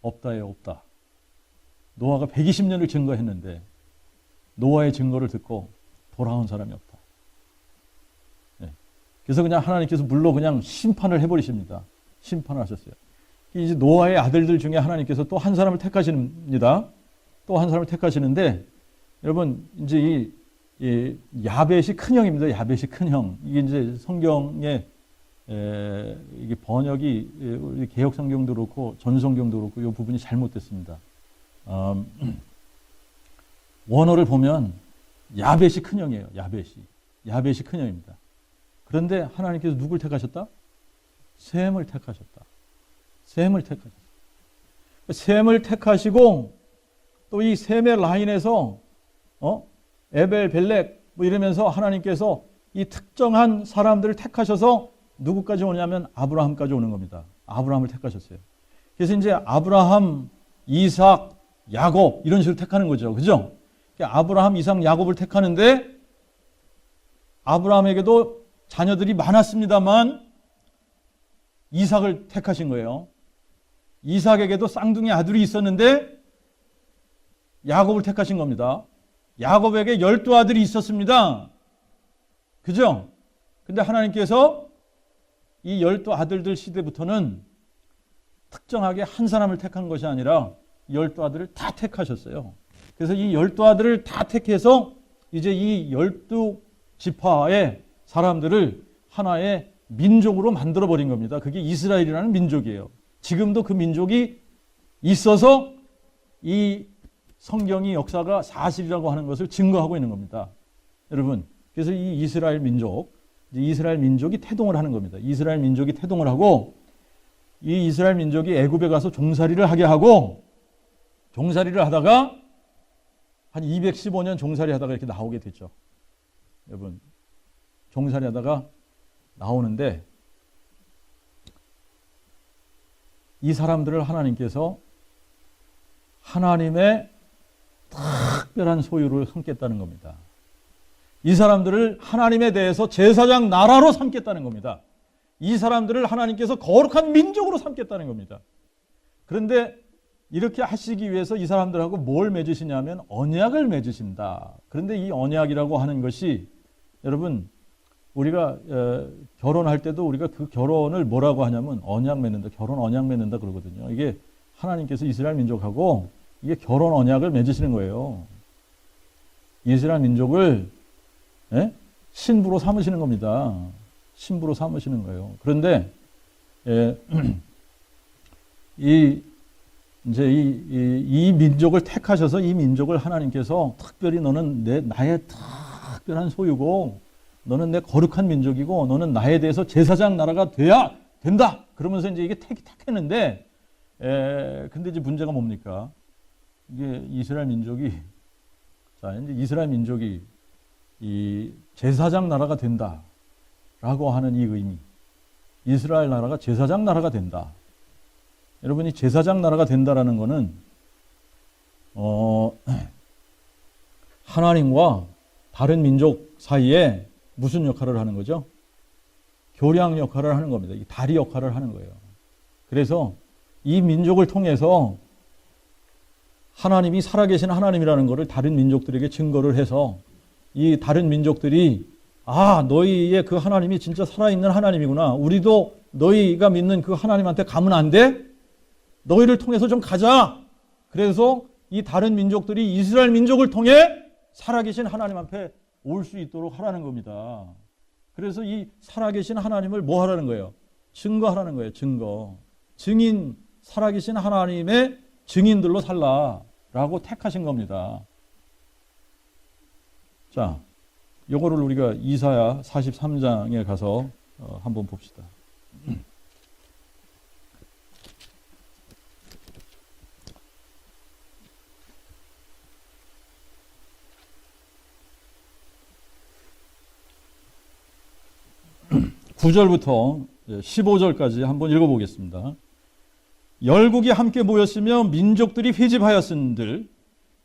없다예요. 없다. 노아가 120년을 증거했는데 노아의 증거를 듣고 돌아온 사람이 없다. 네. 그래서 그냥 하나님께서 물로 그냥 심판을 해버리십니다. 심판을 하셨어요. 이제 노아의 아들들 중에 하나님께서 또 한 사람을 택하십니다. 또 한 사람을 택하시는데, 여러분, 이제 이 야벳이 큰형입니다. 야벳이 큰형. 이게 이제 성경에 이게 번역이 우리 개혁 성경도 그렇고 전 성경도 그렇고 이 부분이 잘못됐습니다. 원어를 보면 야벳이 큰형이에요. 야벳이 큰형입니다. 그런데 하나님께서 누굴 택하셨다? 셈을 택하셨다. 셈을 택하시고, 또 이 셈의 라인에서 에벨, 벨렉 뭐 이러면서 하나님께서 이 특정한 사람들을 택하셔서 누구까지 오냐면 아브라함까지 오는 겁니다. 아브라함을 택하셨어요. 그래서 이제 아브라함, 이삭, 야곱 이런 식으로 택하는 거죠. 그죠? 아브라함, 이삭, 야곱을 택하는데 아브라함에게도 자녀들이 많았습니다만 이삭을 택하신 거예요. 이삭에게도 쌍둥이 아들이 있었는데 야곱을 택하신 겁니다. 야곱에게 12아들이 있었습니다. 그죠? 근데 하나님께서 이 12아들들 시대부터는 특정하게 한 사람을 택한 것이 아니라 12아들을 다 택하셨어요. 그래서 이 12아들을 다 택해서 이제 이 12지파의 사람들을 하나의 민족으로 만들어버린 겁니다. 그게 이스라엘이라는 민족이에요. 지금도 그 민족이 있어서 이 성경이 역사가 사실이라고 하는 것을 증거하고 있는 겁니다. 여러분, 그래서 이 이스라엘 민족이 태동을 하는 겁니다. 이스라엘 민족이 태동을 하고, 이 이스라엘 민족이 애굽에 가서 종살이를 하게 하고, 종살이를 하다가 한 215년 종살이 하다가 이렇게 나오게 됐죠. 여러분, 종살이 하다가 나오는데 이 사람들을 하나님께서 하나님의 특별한 소유를 삼겠다는 겁니다. 이 사람들을 하나님에 대해서 제사장 나라로 삼겠다는 겁니다. 이 사람들을 하나님께서 거룩한 민족으로 삼겠다는 겁니다. 그런데 이렇게 하시기 위해서 이 사람들하고 뭘 맺으시냐면 언약을 맺으신다. 그런데 이 언약이라고 하는 것이 여러분 우리가 결혼할 때도 우리가 그 결혼을 뭐라고 하냐면 언약 맺는다. 결혼 언약 맺는다 그러거든요. 이게 하나님께서 이스라엘 민족하고 이게 결혼 언약을 맺으시는 거예요. 이스라엘 민족을 신부로 삼으시는 겁니다. 신부로 삼으시는 거예요. 그런데 이 민족을 택하셔서 이 민족을 하나님께서 특별히 너는 나의 특별한 소유고 너는 내 거룩한 민족이고 너는 나에 대해서 제사장 나라가 돼야 된다. 그러면서 이제 이게 택했는데 근데 이제 문제가 뭡니까? 이게 이스라엘 민족이 이 제사장 나라가 된다라고 하는 이 의미. 이스라엘 나라가 제사장 나라가 된다. 여러분이 제사장 나라가 된다라는 것은 하나님과 다른 민족 사이에 무슨 역할을 하는 거죠? 교량 역할을 하는 겁니다. 이 다리 역할을 하는 거예요. 그래서 이 민족을 통해서 하나님이 살아계신 하나님이라는 것을 다른 민족들에게 증거를 해서 이 다른 민족들이 너희의 그 하나님이 진짜 살아있는 하나님이구나. 우리도 너희가 믿는 그 하나님한테 가면 안 돼? 너희를 통해서 좀 가자. 그래서 이 다른 민족들이 이스라엘 민족을 통해 살아계신 하나님 앞에 올 수 있도록 하라는 겁니다. 그래서 이 살아계신 하나님을 뭐 하라는 거예요? 증거하라는 거예요. 증인, 살아계신 하나님의 증인들로 살라라고 택하신 겁니다. 자, 요거를 우리가 이사야 43장에 가서 한번 봅시다. (9절부터) 15절까지 한번 읽어보겠습니다. 열국이 함께 모였으며 민족들이 회집하였은들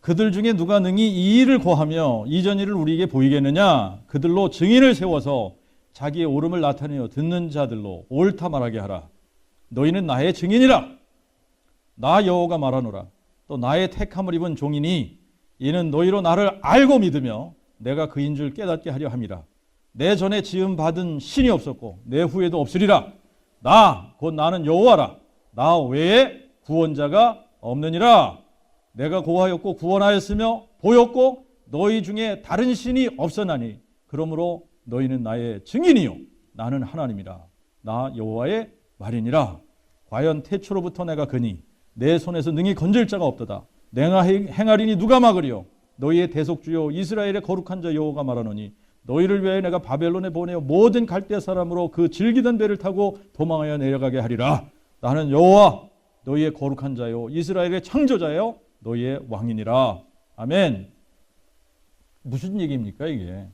그들 중에 누가 능히 이 일을 고하며 이전 일을 우리에게 보이겠느냐? 그들로 증인을 세워서 자기의 옳음을 나타내어 듣는 자들로 옳다 말하게 하라. 너희는 나의 증인이라. 나 여호와가 말하노라. 또 나의 택함을 입은 종이니 이는 너희로 나를 알고 믿으며 내가 그인 줄 깨닫게 하려 함이라. 내 전에 지음 받은 신이 없었고 내 후에도 없으리라. 곧 나는 여호와라. 나 외에 구원자가 없느니라. 내가 고하였고 구원하였으며 보였고 너희 중에 다른 신이 없었나니 그러므로 너희는 나의 증인이요 나는 하나님이라. 나 여호와의 말이니라. 과연 태초로부터 내가 거니 내 손에서 능히 건질 자가 없도다. 내가 행하리니 누가 막으리요? 너희의 대속주요 이스라엘의 거룩한 자 여호와가 말하노니 너희를 위하여 내가 바벨론에 보내어 모든 갈대 사람으로 그 질기던 배를 타고 도망하여 내려가게 하리라. 나는 여호와 너희의 거룩한 자요 이스라엘의 창조자요 너희의 왕이니라. 아멘. 무슨 얘기입니까 이게?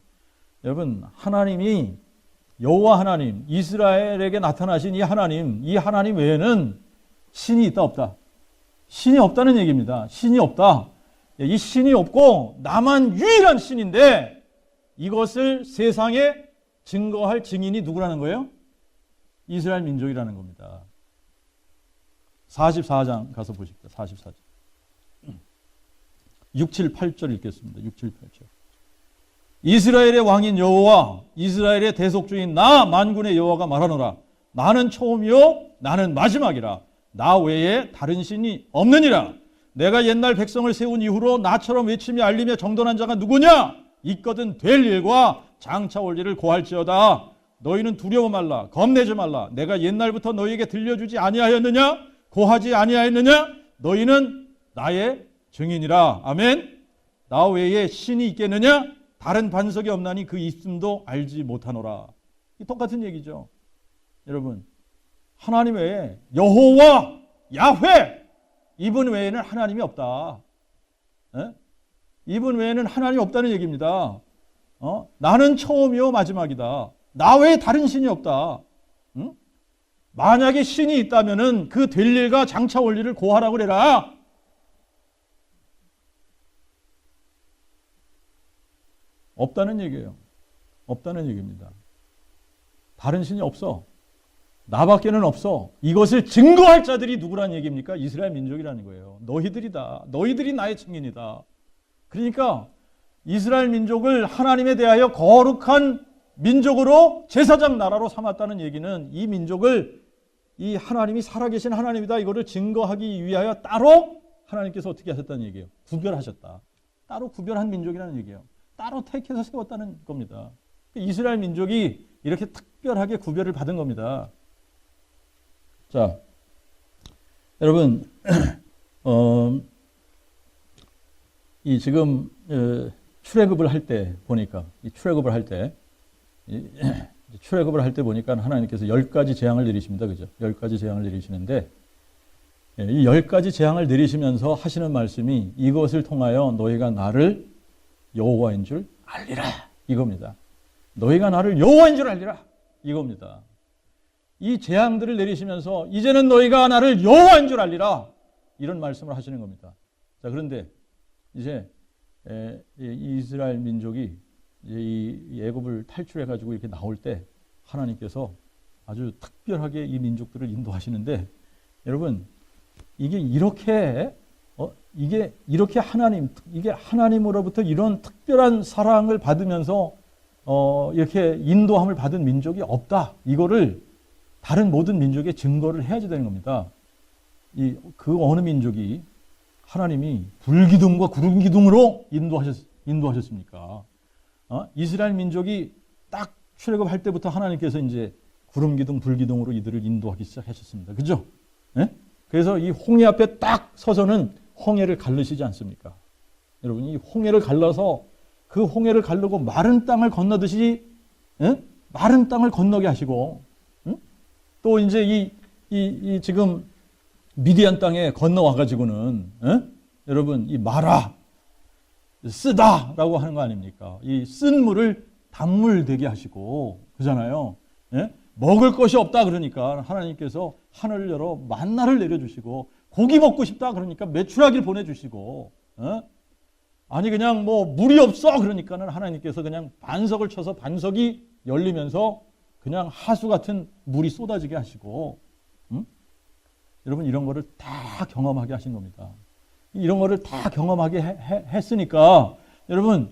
여러분 하나님이 여호와 하나님 이스라엘에게 나타나신 이 하나님 외에는 신이 있다 없다? 신이 없다는 얘기입니다. 신이 없다. 이 신이 없고 나만 유일한 신인데 이것을 세상에 증거할 증인이 누구라는 거예요? 이스라엘 민족이라는 겁니다. 44장 가서 보십시오. 44장. 6, 7, 8절 읽겠습니다. 6, 7, 8절. 이스라엘의 왕인 여호와 이스라엘의 대속주인 나 만군의 여호와가 말하노라. 나는 처음이요 나는 마지막이라. 나 외에 다른 신이 없느니라. 내가 옛날 백성을 세운 이후로 나처럼 외치며 알리며 정돈한 자가 누구냐? 있거든 될 일과 장차 올 일을 고할지어다. 너희는 두려워 말라. 겁내지 말라. 내가 옛날부터 너희에게 들려주지 아니하였느냐? 고하지 아니하였느냐? 너희는 나의 증인이라. 아멘. 나 외에 신이 있겠느냐? 다른 반석이 없나니 그 있음도 알지 못하노라. 이 똑같은 얘기죠. 여러분 하나님 외에 여호와 야훼 이분 외에는 하나님이 없다. 이분 외에는 하나님이 없다는 얘기입니다. 나는 처음이요 마지막이다. 나 외에 다른 신이 없다. 만약에 신이 있다면은 그 될 일과 장차 올 일을 고하라고 그래라. 없다는 얘기예요. 없다는 얘기입니다. 다른 신이 없어. 나밖에는 없어. 이것을 증거할 자들이 누구란 얘기입니까? 이스라엘 민족이라는 거예요. 너희들이다. 너희들이 나의 증인이다. 그러니까 이스라엘 민족을 하나님에 대하여 거룩한 민족으로 제사장 나라로 삼았다는 얘기는 이 민족을 이 하나님이 살아계신 하나님이다 이거를 증거하기 위하여 따로 하나님께서 어떻게 하셨다는 얘기예요. 구별하셨다. 따로 구별한 민족이라는 얘기예요. 따로 택해서 세웠다는 겁니다. 이스라엘 민족이 이렇게 특별하게 구별을 받은 겁니다. 자, 여러분, 이 지금 출애굽을 할 때 보니까 이 출애굽을 할 때 보니까 하나님께서 10가지 재앙을 내리십니다. 그죠? 10가지 재앙을 내리시는데 이 10가지 재앙을 내리시면서 하시는 말씀이 이것을 통하여 너희가 나를 여호와인 줄 알리라 이겁니다. 너희가 나를 여호와인 줄 알리라 이겁니다. 이 재앙들을 내리시면서 이제는 너희가 나를 여호와인 줄 알리라 이런 말씀을 하시는 겁니다. 자, 그런데 이제 이스라엘 민족이 이제 이 애굽을 탈출해 가지고 이렇게 나올 때 하나님께서 아주 특별하게 이 민족들을 인도하시는데 여러분 이게 이렇게 이게 하나님으로부터 이런 특별한 사랑을 받으면서 이렇게 인도함을 받은 민족이 없다. 이거를 다른 모든 민족에 증거를 해야지 되는 겁니다. 그 어느 민족이 하나님이 불기둥과 구름기둥으로 인도하셨습니까? 이스라엘 민족이 딱 출애굽할 때부터 하나님께서 이제 구름기둥, 불기둥으로 이들을 인도하기 시작하셨습니다. 그죠? 네? 그래서 이 홍해 앞에 딱 서서는 홍해를 가르시지 않습니까? 여러분, 이 홍해를 갈라서 그 홍해를 가르고 마른 땅을 건너듯이 마른 땅을 건너게 하시고 또 이제 이 지금 미디안 땅에 건너와 가지고는 여러분 이 마라 쓰다라고 하는 거 아닙니까? 이 쓴 물을 단물 되게 하시고 그잖아요. 먹을 것이 없다 그러니까 하나님께서 하늘을 열어 만나를 내려주시고 고기 먹고 싶다 그러니까 메추라기를 보내주시고 아니 그냥 뭐 물이 없어 그러니까는 하나님께서 그냥 반석을 쳐서 반석이 열리면서 그냥 하수 같은 물이 쏟아지게 하시고 여러분 이런 거를 다 경험하게 하신 겁니다. 이런 거를 다 경험하게 했으니까 여러분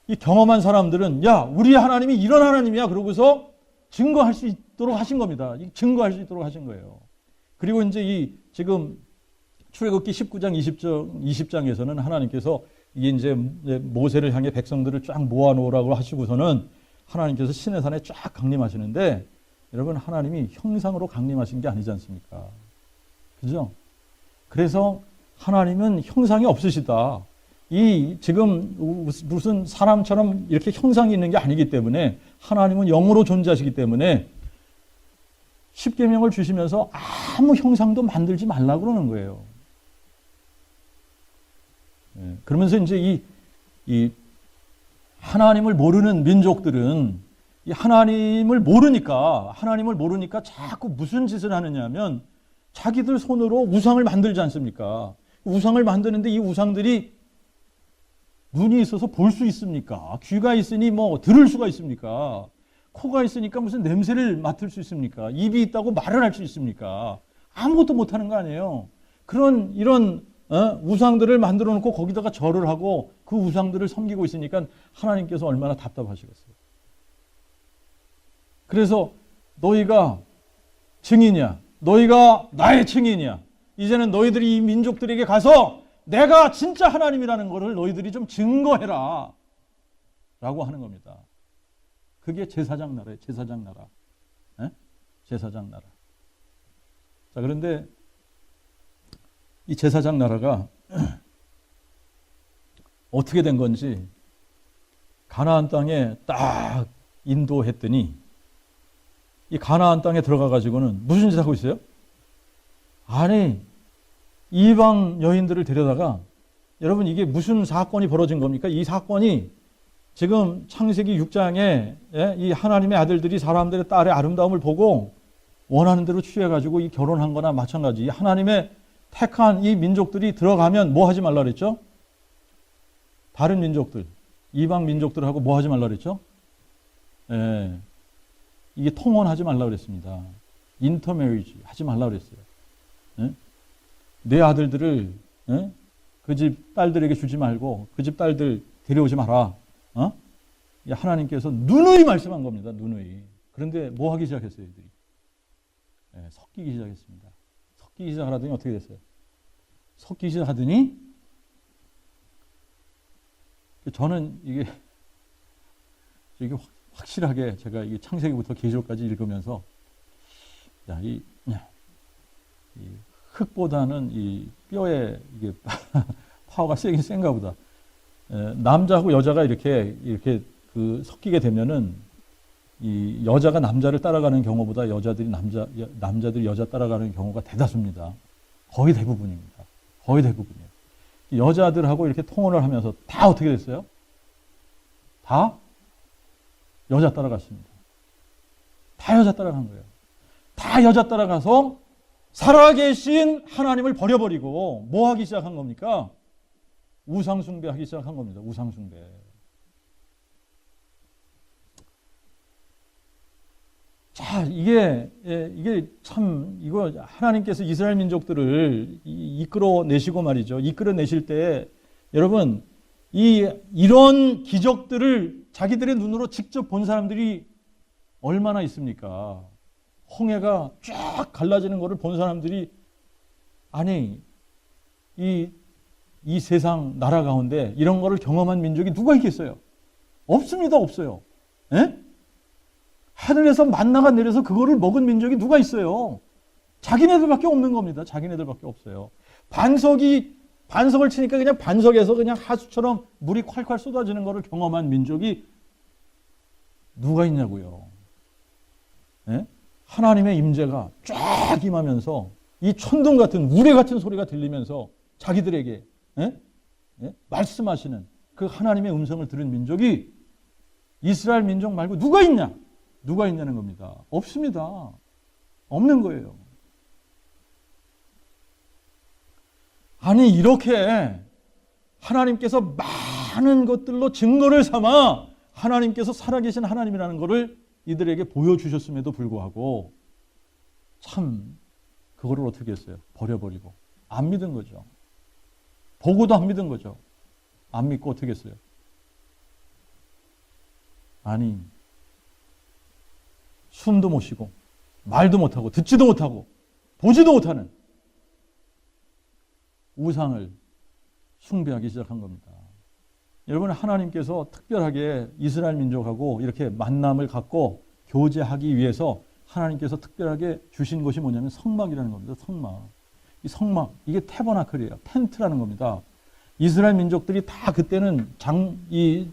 이 경험한 사람들은 야 우리 하나님이 이런 하나님이야 그러고서 증거할 수 있도록 하신 겁니다. 증거할 수 있도록 하신 거예요. 그리고 이제 이 지금 출애굽기 19장 20장에서는 하나님께서 이게 이제 모세를 향해 백성들을 쫙 모아놓으라고 하시고서는 하나님께서 시내산에 쫙 강림하시는데 여러분 하나님이 형상으로 강림하신 게 아니지 않습니까? 그죠? 그래서 하나님은 형상이 없으시다. 이 지금 무슨 사람처럼 이렇게 형상이 있는 게 아니기 때문에 하나님은 영으로 존재하시기 때문에 십계명을 주시면서 아무 형상도 만들지 말라고 그러는 거예요. 그러면서 이제 이 하나님을 모르는 민족들은 이 하나님을 모르니까 자꾸 무슨 짓을 하느냐면 자기들 손으로 우상을 만들지 않습니까? 우상을 만드는데 이 우상들이 눈이 있어서 볼 수 있습니까? 귀가 있으니 뭐 들을 수가 있습니까? 코가 있으니까 무슨 냄새를 맡을 수 있습니까? 입이 있다고 말을 할 수 있습니까? 아무것도 못하는 거 아니에요. 이런 우상들을 만들어 놓고 거기다가 절을 하고 그 우상들을 섬기고 있으니까 하나님께서 얼마나 답답하시겠어요. 그래서 너희가 증인이야. 너희가 나의 증인이야. 이제는 너희들이 이 민족들에게 가서 내가 진짜 하나님이라는 것을 너희들이 좀 증거해라 라고 하는 겁니다. 그게 제사장 나라예요. 제사장 나라. 제사장 나라. 자, 그런데 이 제사장 나라가 어떻게 된 건지 가나안 땅에 딱 인도했더니 이 가나안 땅에 들어가 가지고는 무슨 짓 하고 있어요? 아니 이방 여인들을 데려다가 여러분 이게 무슨 사건이 벌어진 겁니까? 이 사건이 지금 창세기 6장에 이 하나님의 아들들이 사람들의 딸의 아름다움을 보고 원하는 대로 취해가지고 이 결혼한 거나 마찬가지. 하나님의 택한 이 민족들이 들어가면 뭐 하지 말라 그랬죠? 다른 민족들, 이방 민족들하고 뭐 하지 말라 그랬죠? 예, 이게 통혼하지 말라 그랬습니다. 인터메리지 하지 말라 그랬어요. 예? 내 아들들을 예? 그 집 딸들에게 주지 말고 그 집 딸들 데려오지 마라. 하나님께서 누누이 말씀한 겁니다. 누누이. 그런데 뭐 하기 시작했어요, 이들이? 예, 섞이기 시작했습니다. 섞이기 시작하더니 어떻게 됐어요? 섞이기 시작하더니 저는 이게 확실하게 제가 이 창세기부터 계시록까지 읽으면서 이 흙보다는 이 뼈에 이게 파워가 세긴 센가 보다. 남자하고 여자가 이렇게 그 섞이게 되면은 이 여자가 남자를 따라가는 경우보다 남자들이 여자 따라가는 경우가 대다수입니다. 거의 대부분입니다. 거의 대부분이에요. 여자들하고 이렇게 통혼을 하면서 다 어떻게 됐어요? 다 여자 따라갔습니다. 다 여자 따라간 거예요. 다 여자 따라가서 살아계신 하나님을 버려버리고 뭐 하기 시작한 겁니까? 우상숭배 하기 시작한 겁니다. 우상숭배. 자, 이게 참, 이거 하나님께서 이스라엘 민족들을 이끌어내시고 말이죠. 이끌어내실 때, 여러분, 이런 기적들을 자기들의 눈으로 직접 본 사람들이 얼마나 있습니까? 홍해가 쫙 갈라지는 것을 본 사람들이, 아니, 이 세상 나라 가운데 이런 거를 경험한 민족이 누가 있겠어요? 없습니다, 없어요. 예? 하늘에서 만나가 내려서 그거를 먹은 민족이 누가 있어요? 자기네들밖에 없는 겁니다. 자기네들밖에 없어요. 반석을 치니까 그냥 반석에서 그냥 하수처럼 물이 콸콸 쏟아지는 것을 경험한 민족이 누가 있냐고요. 예? 하나님의 임재가 쫙 임하면서 이 천둥 같은 우레 같은 소리가 들리면서 자기들에게 말씀하시는 그 하나님의 음성을 들은 민족이 이스라엘 민족 말고 누가 있냐? 누가 있냐는 겁니다. 없습니다. 없는 거예요. 아니, 이렇게 하나님께서 많은 것들로 증거를 삼아 하나님께서 살아계신 하나님이라는 것을 이들에게 보여주셨음에도 불구하고 참 그거를 어떻게 했어요? 버려버리고 안 믿은 거죠. 보고도 안 믿은 거죠. 안 믿고 어떻게 했어요? 아니, 숨도 못 쉬고 말도 못하고 듣지도 못하고 보지도 못하는 우상을 숭배하기 시작한 겁니다. 여러분, 하나님께서 특별하게 이스라엘 민족하고 이렇게 만남을 갖고 교제하기 위해서 하나님께서 특별하게 주신 것이 뭐냐면 성막이라는 겁니다. 성막. 이 성막, 이게 태버나클이에요. 텐트라는 겁니다. 이스라엘 민족들이 다 그때는 이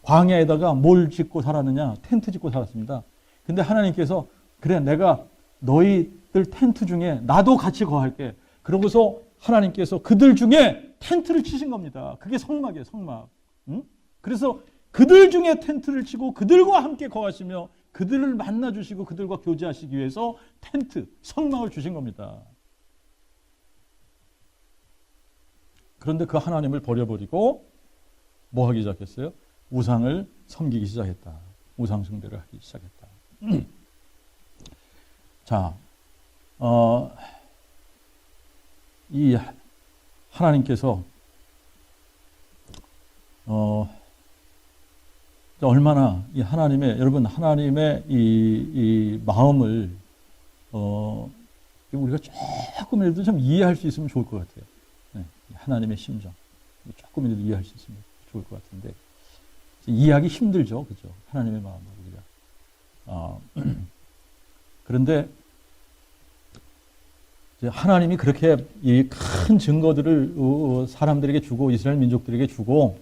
광야에다가 뭘 짓고 살았느냐? 텐트 짓고 살았습니다. 근데 하나님께서 그래, 내가 너희들 텐트 중에 나도 같이 거할게. 그러고서 하나님께서 그들 중에 텐트를 치신 겁니다. 그게 성막이에요, 성막. 응? 그래서 그들 중에 텐트를 치고 그들과 함께 거하시며 그들을 만나주시고 그들과 교제하시기 위해서 텐트, 성막을 주신 겁니다. 그런데 그 하나님을 버려버리고 뭐 하기 시작했어요? 우상을 섬기기 시작했다. 우상 숭배를 하기 시작했다. 자, 이 하나님께서 얼마나 이 여러분 하나님의 이 마음을 우리가 조금이라도 좀 이해할 수 있으면 좋을 것 같아요. 네, 하나님의 심정 조금이라도 이해할 수 있으면 좋을 것 같은데 이해하기 힘들죠, 그죠? 하나님의 마음을 우리가. 그런데 하나님이 그렇게 이 큰 증거들을 사람들에게 주고 이스라엘 민족들에게 주고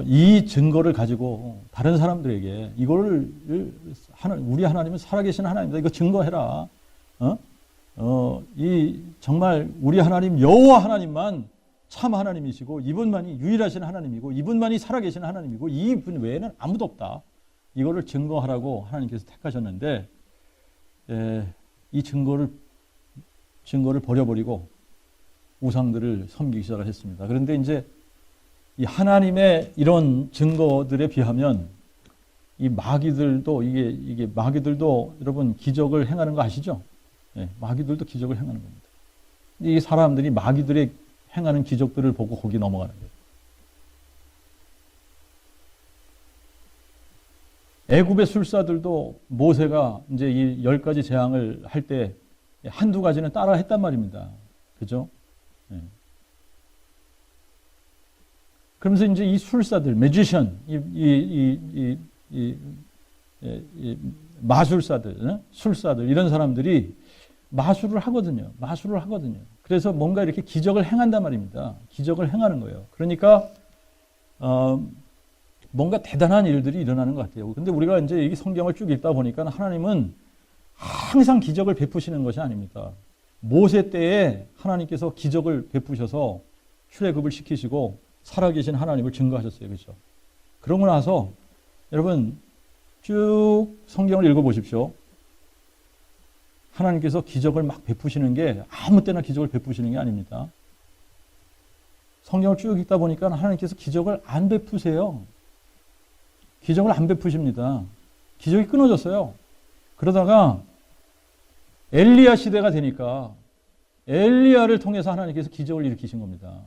이 증거를 가지고 다른 사람들에게 이거를 우리 하나님은 살아계신 하나님이다. 이거 증거해라. 이 정말 우리 하나님 여호와 하나님만 참 하나님이시고 이분만이 유일하신 하나님이고 이분만이 살아계신 하나님이고 이분 외에는 아무도 없다. 이거를 증거하라고 하나님께서 택하셨는데 이 증거를 버려버리고 우상들을 섬기기 시작을 했습니다. 그런데 이제 이 하나님의 이런 증거들에 비하면 이 마귀들도 이게 마귀들도 여러분 기적을 행하는 거 아시죠? 예, 마귀들도 기적을 행하는 겁니다. 이 사람들이 마귀들의 행하는 기적들을 보고 거기 넘어가는 거예요. 애굽의 술사들도 모세가 이제 이 10가지 재앙을 할 때 한두 가지는 따라 했단 말입니다. 그죠? 예. 그러면서 이제 이 술사들, 매지션, 마술사들, 술사들, 이런 사람들이 마술을 하거든요. 그래서 뭔가 이렇게 기적을 행한단 말입니다. 기적을 행하는 거예요. 그러니까, 뭔가 대단한 일들이 일어나는 것 같아요. 근데 우리가 이제 이 성경을 쭉 읽다 보니까 하나님은 항상 기적을 베푸시는 것이 아닙니다. 모세 때에 하나님께서 기적을 베푸셔서 출애굽을 시키시고 살아계신 하나님을 증거하셨어요. 그렇죠? 그러고 나서 여러분 쭉 성경을 읽어보십시오. 하나님께서 기적을 막 베푸시는 게 아무 때나 기적을 베푸시는 게 아닙니다. 성경을 쭉 읽다 보니까 하나님께서 기적을 안 베푸세요. 기적을 안 베푸십니다. 기적이 끊어졌어요. 그러다가 엘리야 시대가 되니까 엘리야를 통해서 하나님께서 기적을 일으키신 겁니다.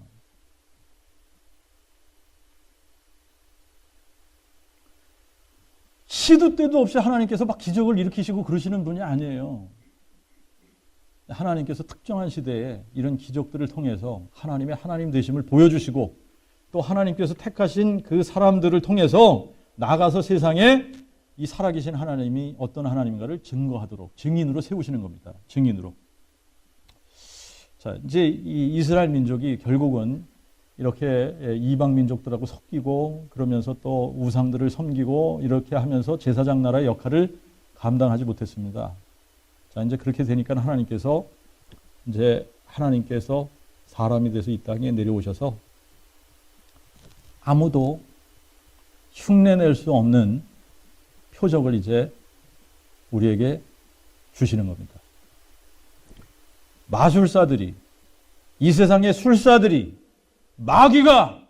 시도 때도 없이 하나님께서 막 기적을 일으키시고 그러시는 분이 아니에요. 하나님께서 특정한 시대에 이런 기적들을 통해서 하나님의 하나님 되심을 보여주시고 또 하나님께서 택하신 그 사람들을 통해서 나가서 세상에 이 살아계신 하나님이 어떤 하나님인가를 증거하도록 증인으로 세우시는 겁니다. 증인으로. 자, 이제 이 이스라엘 민족이 결국은 이렇게 이방 민족들하고 섞이고 그러면서 또 우상들을 섬기고 이렇게 하면서 제사장 나라의 역할을 감당하지 못했습니다. 자, 이제 그렇게 되니까 하나님께서 사람이 돼서 이 땅에 내려오셔서 아무도 흉내낼 수 없는 표적을 이제 우리에게 주시는 겁니다. 마술사들이, 이 세상의 술사들이, 마귀가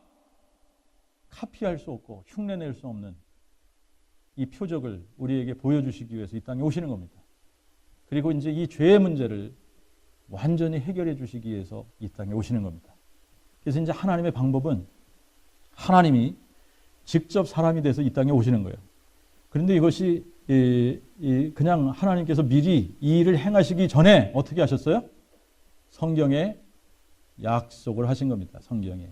카피할 수 없고 흉내낼 수 없는 이 표적을 우리에게 보여주시기 위해서 이 땅에 오시는 겁니다. 그리고 이제 이 죄의 문제를 완전히 해결해 주시기 위해서 이 땅에 오시는 겁니다. 그래서 이제 하나님의 방법은 하나님이 직접 사람이 돼서 이 땅에 오시는 거예요. 그런데 이것이 그냥 하나님께서 미리 이 일을 행하시기 전에 어떻게 하셨어요? 성경에 약속을 하신 겁니다. 성경에.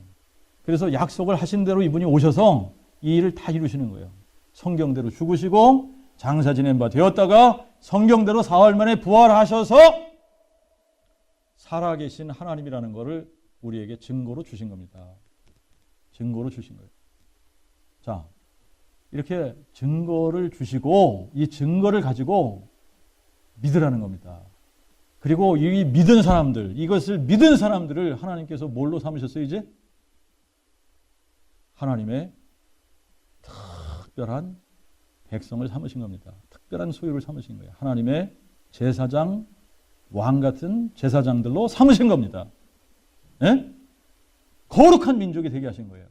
그래서 약속을 하신 대로 이분이 오셔서 이 일을 다 이루시는 거예요. 성경대로 죽으시고 장사 지낸 바 되었다가 성경대로 사흘 만에 부활하셔서 살아계신 하나님이라는 것을 우리에게 증거로 주신 겁니다. 증거로 주신 거예요. 자, 이렇게 증거를 주시고 이 증거를 가지고 믿으라는 겁니다. 그리고 이 믿은 사람들, 이것을 믿은 사람들을 하나님께서 뭘로 삼으셨어요, 이제? 하나님의 특별한 백성을 삼으신 겁니다. 특별한 소유를 삼으신 거예요. 하나님의 제사장, 왕 같은 제사장들로 삼으신 겁니다. 예? 거룩한 민족이 되게 하신 거예요.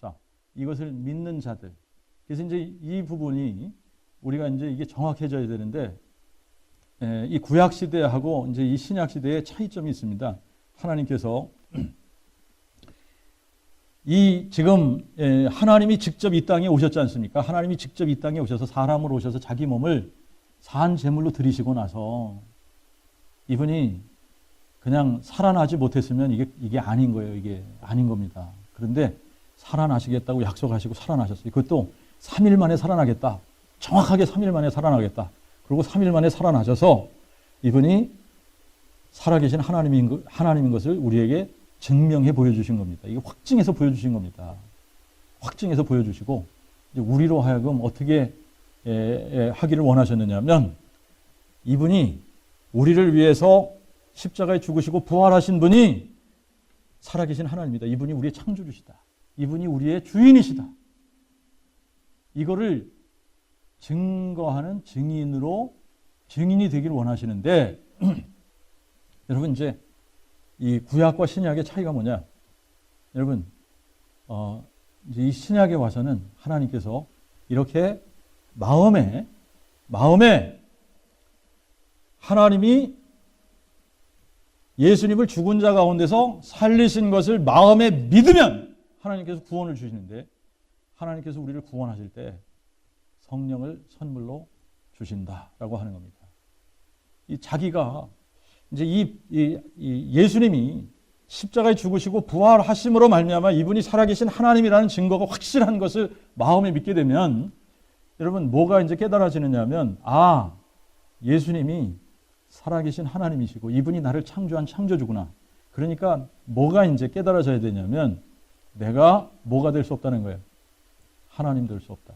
자, 이것을 믿는 자들. 그래서 이제 이 부분이 우리가 이제 이게 정확해져야 되는데, 이 구약 시대하고 이제 이 신약 시대의 차이점이 있습니다. 하나님께서 지금 하나님이 직접 이 땅에 오셨지 않습니까? 하나님이 직접 이 땅에 오셔서 사람으로 오셔서 자기 몸을 산 제물로 드리시고 나서 이분이 그냥 살아나지 못했으면 이게 아닌 거예요. 이게 아닌 겁니다. 그런데 살아나시겠다고 약속하시고 살아나셨어요. 그것도 3일 만에 살아나겠다. 정확하게 3일 만에 살아나겠다. 그리고 3일 만에 살아나셔서 이분이 살아계신 하나님인 것을 우리에게 증명해 보여주신 겁니다. 이게 확증해서 보여주신 겁니다. 확증해서 보여주시고 이제 우리로 하여금 어떻게 하기를 원하셨느냐면 이분이 우리를 위해서 십자가에 죽으시고 부활하신 분이 살아계신 하나님입니다. 이분이 우리의 창조주시다. 이분이 우리의 주인이시다. 이거를 증거하는 증인으로 증인이 되기를 원하시는데 여러분 이제 이 구약과 신약의 차이가 뭐냐? 여러분 이제 이 신약에 와서는 하나님께서 이렇게 마음에 하나님이 예수님을 죽은 자 가운데서 살리신 것을 마음에 믿으면 하나님께서 구원을 주시는데 하나님께서 우리를 구원하실 때 성령을 선물로 주신다라고 하는 겁니다. 이 자기가 이제 이 예수님이 십자가에 죽으시고 부활하심으로 말미암아 이분이 살아계신 하나님이라는 증거가 확실한 것을 마음에 믿게 되면 여러분 뭐가 이제 깨달아지느냐면 예수님이 살아계신 하나님이시고 이분이 나를 창조한 창조주구나. 그러니까 뭐가 이제 깨달아져야 되냐면 내가 뭐가 될 수 없다는 거예요. 하나님 될 수 없다.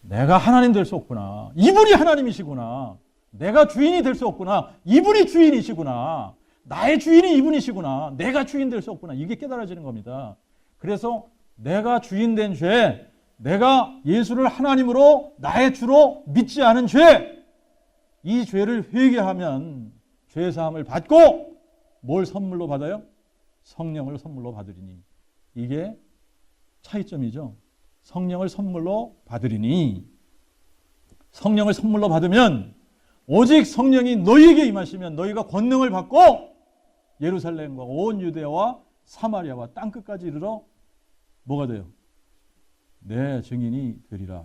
내가 하나님 될 수 없구나. 이분이 하나님이시구나. 내가 주인이 될 수 없구나. 이분이 주인이시구나. 나의 주인이 이분이시구나. 내가 주인 될 수 없구나. 이게 깨달아지는 겁니다. 그래서 내가 주인 된 죄, 내가 예수를 하나님으로 나의 주로 믿지 않은 죄, 이 죄를 회개하면 죄사함을 받고 뭘 선물로 받아요? 성령을 선물로 받으리니. 이게 차이점이죠. 성령을 선물로 받으리니. 성령을 선물로 받으면 오직 성령이 너희에게 임하시면 너희가 권능을 받고 예루살렘과 온 유대와 사마리아와 땅끝까지 이르러 뭐가 돼요? 내 증인이 되리라.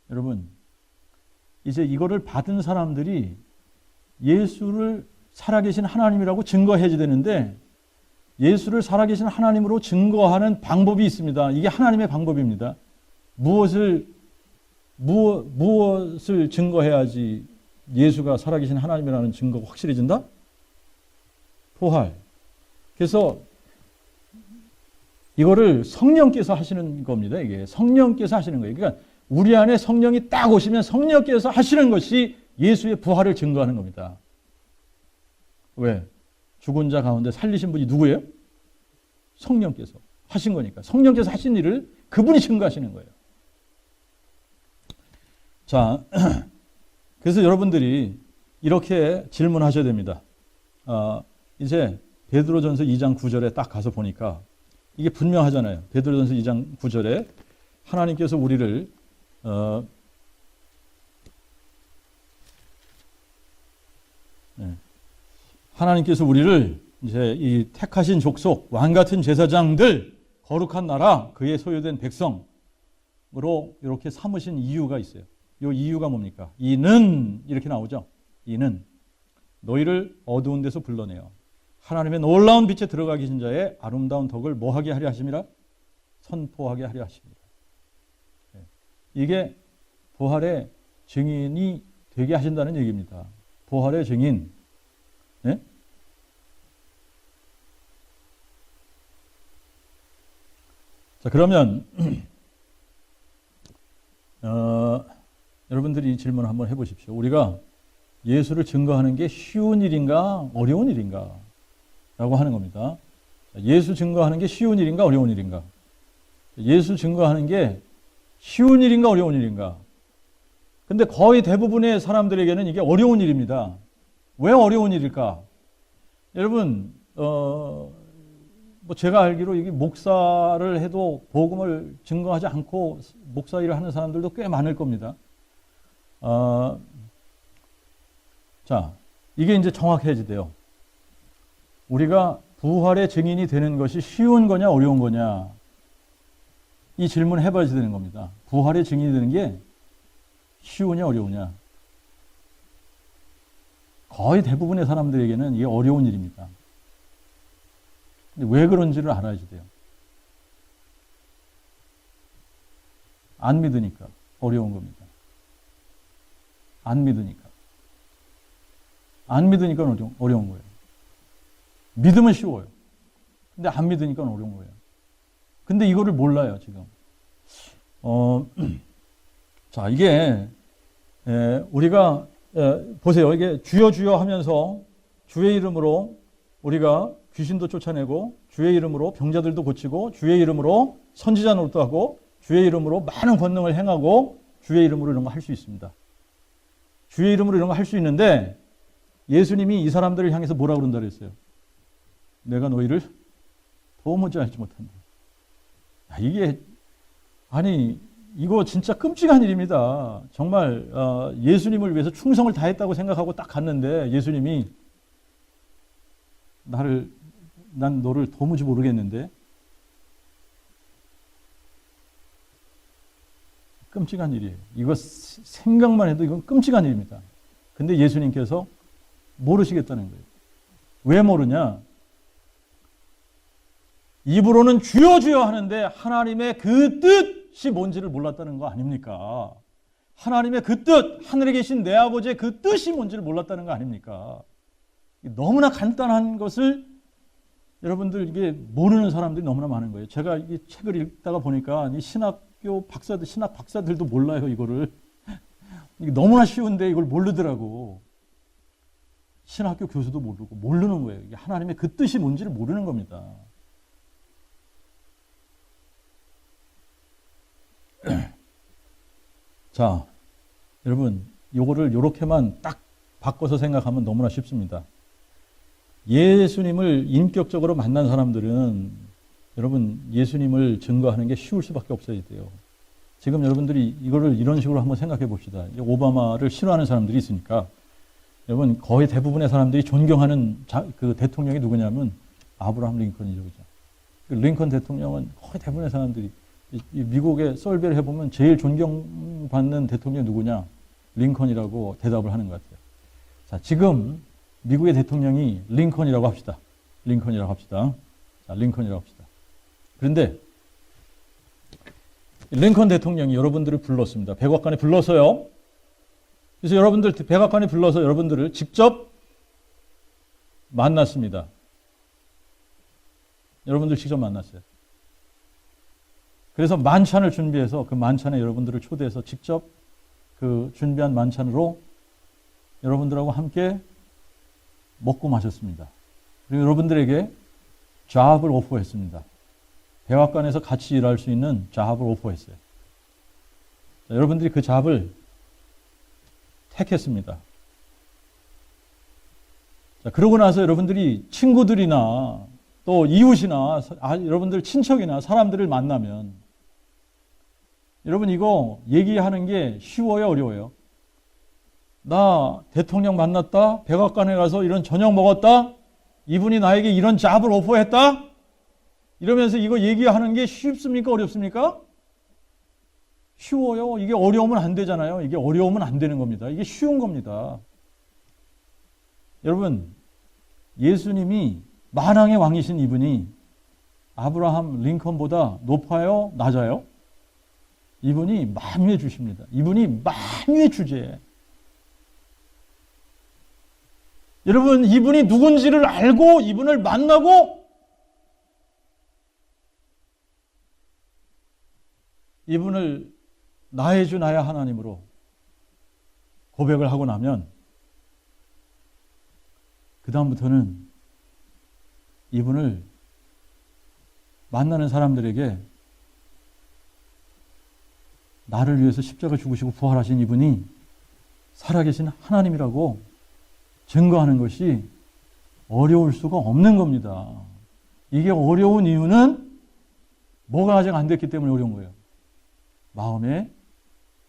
여러분 이제 이거를 받은 사람들이 예수를 살아계신 하나님이라고 증거해야 되는데 예수를 살아계신 하나님으로 증거하는 방법이 있습니다. 이게 하나님의 방법입니다. 무엇을 증거해야지 예수가 살아계신 하나님이라는 증거가 확실해진다? 부활. 그래서 이거를 성령께서 하시는 겁니다. 이게 성령께서 하시는 거예요. 그러니까 우리 안에 성령이 딱 오시면 성령께서 하시는 것이 예수의 부활을 증거하는 겁니다. 왜? 죽은 자 가운데 살리신 분이 누구예요? 성령께서 하신 거니까. 성령께서 하신 일을 그분이 증거하시는 거예요. 자, 그래서 여러분들이 이렇게 질문하셔야 됩니다. 이제 베드로전서 2장 9절에 딱 가서 보니까 이게 분명하잖아요. 베드로전서 2장 9절에 하나님께서 우리를 하나님께서 우리를 이제 이 택하신 족속, 왕 같은 제사장들, 거룩한 나라, 그의 소유된 백성으로 이렇게 삼으신 이유가 있어요. 이 이유가 뭡니까? 이는 이렇게 나오죠. 이는 너희를 어두운 데서 불러내어 하나님의 놀라운 빛에 들어가 계신 자의 아름다운 덕을 뭐하게 하려 하심이라? 선포하게 하려 하십니다. 이게 부활의 증인이 되게 하신다는 얘기입니다. 부활의 증인. 네? 자, 그러면 여러분들이 질문 한번 해보십시오. 우리가 예수를 증거하는 게 쉬운 일인가 어려운 일인가 라고 하는 겁니다. 예수 증거하는 게 쉬운 일인가 어려운 일인가? 예수 증거하는 게 쉬운 일인가 어려운 일인가? 근데 거의 대부분의 사람들에게는 이게 어려운 일입니다. 왜 어려운 일일까? 여러분, 뭐 제가 알기로 이게 목사를 해도 복음을 증거하지 않고 목사 일을 하는 사람들도 꽤 많을 겁니다. 자, 이게 이제 정확해야지 돼요. 우리가 부활의 증인이 되는 것이 쉬운 거냐 어려운 거냐 이 질문을 해봐야 되는 겁니다. 부활의 증인이 되는 게 쉬우냐 어려우냐. 거의 대부분의 사람들에게는 이게 어려운 일입니다. 근데 왜 그런지를 알아야지 돼요. 안 믿으니까 어려운 겁니다. 안 믿으니까. 안 믿으니까 어려운 거예요. 믿으면 쉬워요. 근데 안 믿으니까 어려운 거예요. 근데 이거를 몰라요, 지금. 자, 이게, 우리가, 보세요. 이게 주여 주여 하면서 주의 이름으로 우리가 귀신도 쫓아내고 주의 이름으로 병자들도 고치고 주의 이름으로 선지자 노릇도 하고 주의 이름으로 많은 권능을 행하고 주의 이름으로 이런 거 할 수 있습니다. 주의 이름으로 이런 거 할 수 있는데 예수님이 이 사람들을 향해서 뭐라고 그런다 그랬어요? 내가 너희를 도무지 알지 못한다. 이게 아니 이거 진짜 끔찍한 일입니다. 정말 예수님을 위해서 충성을 다했다고 생각하고 딱 갔는데 예수님이 난 너를 도무지 모르겠는데 끔찍한 일이에요. 이거 생각만 해도 이건 끔찍한 일입니다. 근데 예수님께서 모르시겠다는 거예요. 왜 모르냐? 입으로는 주여 주여 하는데 하나님의 그 뜻이 뭔지를 몰랐다는 거 아닙니까? 하나님의 그 뜻, 하늘에 계신 내 아버지의 그 뜻이 뭔지를 몰랐다는 거 아닙니까? 너무나 간단한 것을 여러분들 이게 모르는 사람들이 너무나 많은 거예요. 제가 이 책을 읽다가 보니까 이 신학 박사들도 몰라요, 이거를. 이게 너무나 쉬운데 이걸 모르더라고. 신학교 교수도 모르고 모르는 거예요. 이게 하나님의 그 뜻이 뭔지를 모르는 겁니다. 자, 여러분, 요거를 요렇게만 딱 바꿔서 생각하면 너무나 쉽습니다. 예수님을 인격적으로 만난 사람들은 여러분 예수님을 증거하는 게 쉬울 수밖에 없어야 돼요. 지금 여러분들이 이거를 이런 식으로 한번 생각해 봅시다. 오바마를 싫어하는 사람들이 있으니까 여러분 거의 대부분의 사람들이 존경하는 그 대통령이 누구냐면 아브라함 링컨이죠. 그죠? 링컨 대통령은 거의 대부분의 사람들이 미국의 썰배를 해보면 제일 존경받는 대통령이 누구냐? 링컨이라고 대답을 하는 것 같아요. 자, 지금 미국의 대통령이 링컨이라고 합시다. 링컨이라고 합시다. 자, 링컨이라고 합시다. 그런데 링컨 대통령이 여러분들을 불렀습니다. 백악관에 불렀어요. 그래서 여러분들 백악관에 불러서 여러분들을 직접 만났습니다. 여러분들 직접 만났어요. 그래서 만찬을 준비해서 그 만찬에 여러분들을 초대해서 직접 그 준비한 만찬으로 여러분들하고 함께 먹고 마셨습니다. 그리고 여러분들에게 잡을 오퍼했습니다. 백악관에서 같이 일할 수 있는 잡을 오퍼했어요. 자, 여러분들이 그 잡을 택했습니다. 자, 그러고 나서 여러분들이 친구들이나 또 이웃이나 여러분들 친척이나 사람들을 만나면 여러분 이거 얘기하는 게 쉬워요, 어려워요? 나 대통령 만났다, 백악관에 가서 이런 저녁 먹었다, 이분이 나에게 이런 잡을 오퍼했다, 이러면서 이거 얘기하는 게 쉽습니까, 어렵습니까? 쉬워요. 이게 어려우면 안 되잖아요. 이게 어려우면 안 되는 겁니다. 이게 쉬운 겁니다. 여러분, 예수님이 만왕의 왕이신 이분이 아브라함 링컨보다 높아요, 낮아요? 이분이 만유의 주십니다. 이분이 만유의 주제예요. 여러분, 이분이 누군지를 알고 이분을 만나고 이분을 나의 주 나의 하나님으로 고백을 하고 나면 그 다음부터는 이분을 만나는 사람들에게 나를 위해서 십자가 죽으시고 부활하신 이분이 살아계신 하나님이라고 증거하는 것이 어려울 수가 없는 겁니다. 이게 어려운 이유는 뭐가 아직 안 됐기 때문에 어려운 거예요. 마음에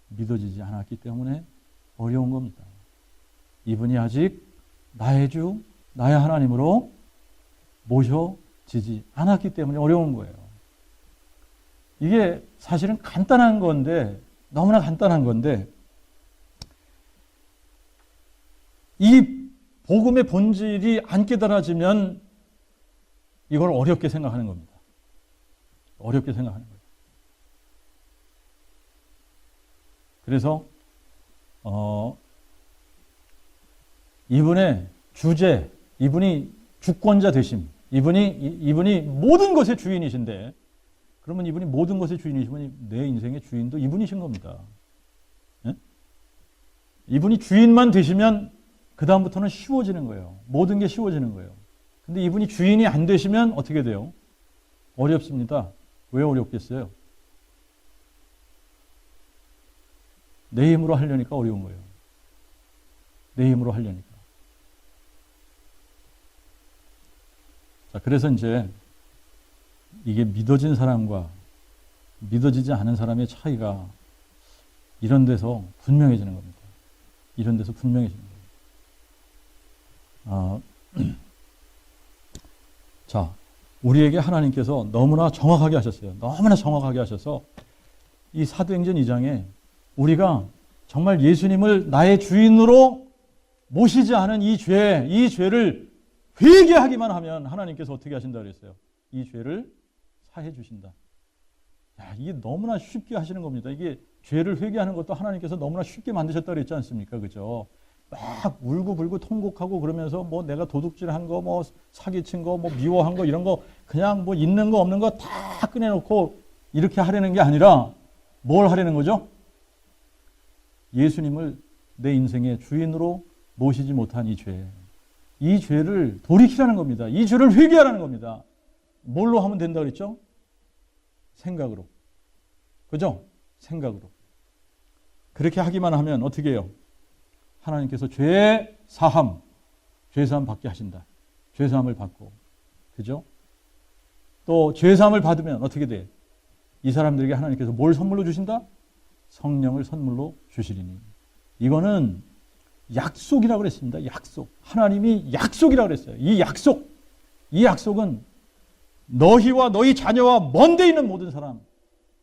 믿어지지 않았기 때문에 어려운 겁니다. 이분이 아직 나의 주, 나의 하나님으로 모셔지지 않았기 때문에 어려운 거예요. 이게 사실은 간단한 건데, 너무나 간단한 건데, 이 복음의 본질이 안 깨달아지면 이걸 어렵게 생각하는 겁니다. 어렵게 생각하는 거예요. 그래서 이분의 주제, 이분이 주권자 되심, 이분이 모든 것의 주인이신데, 그러면 이분이 모든 것의 주인이시면 내 인생의 주인도 이분이신 겁니다. 예? 이분이 주인만 되시면 그 다음부터는 쉬워지는 거예요. 모든 게 쉬워지는 거예요. 근데 이분이 주인이 안 되시면 어떻게 돼요? 어렵습니다. 왜 어렵겠어요? 내 힘으로 하려니까 어려운 거예요. 내 힘으로 하려니까. 자, 그래서 이제 이게 믿어진 사람과 믿어지지 않은 사람의 차이가 이런 데서 분명해지는 겁니다. 이런 데서 분명해지는 겁니다. 자, 우리에게 하나님께서 너무나 정확하게 하셨어요. 너무나 정확하게 하셔서 이 사도행전 2장에 우리가 정말 예수님을 나의 주인으로 모시지 않은 이 죄를 회개하기만 하면 하나님께서 어떻게 하신다 그랬어요? 이 죄를 사해 주신다. 야, 이게 너무나 쉽게 하시는 겁니다. 이게 죄를 회개하는 것도 하나님께서 너무나 쉽게 만드셨다 그랬지 않습니까? 그죠? 막 울고불고 통곡하고 그러면서 뭐 내가 도둑질한 거, 뭐 사기친 거, 뭐 미워한 거 이런 거 그냥 뭐 있는 거 없는 거 다 꺼내놓고 이렇게 하려는 게 아니라 뭘 하려는 거죠? 예수님을 내 인생의 주인으로 모시지 못한 이 죄를 돌이키라는 겁니다. 이 죄를 회개하라는 겁니다. 뭘로 하면 된다 그랬죠? 생각으로. 그죠? 생각으로. 그렇게 하기만 하면 어떻게 해요? 하나님께서 죄사함 받게 하신다. 죄사함을 받고. 그죠? 또 죄사함을 받으면 어떻게 돼? 이 사람들에게 하나님께서 뭘 선물로 주신다? 성령을 선물로 주시리니. 이거는 약속이라고 그랬습니다. 약속. 하나님이 약속이라고 그랬어요. 이 약속은 너희와 너희 자녀와 먼데 있는 모든 사람,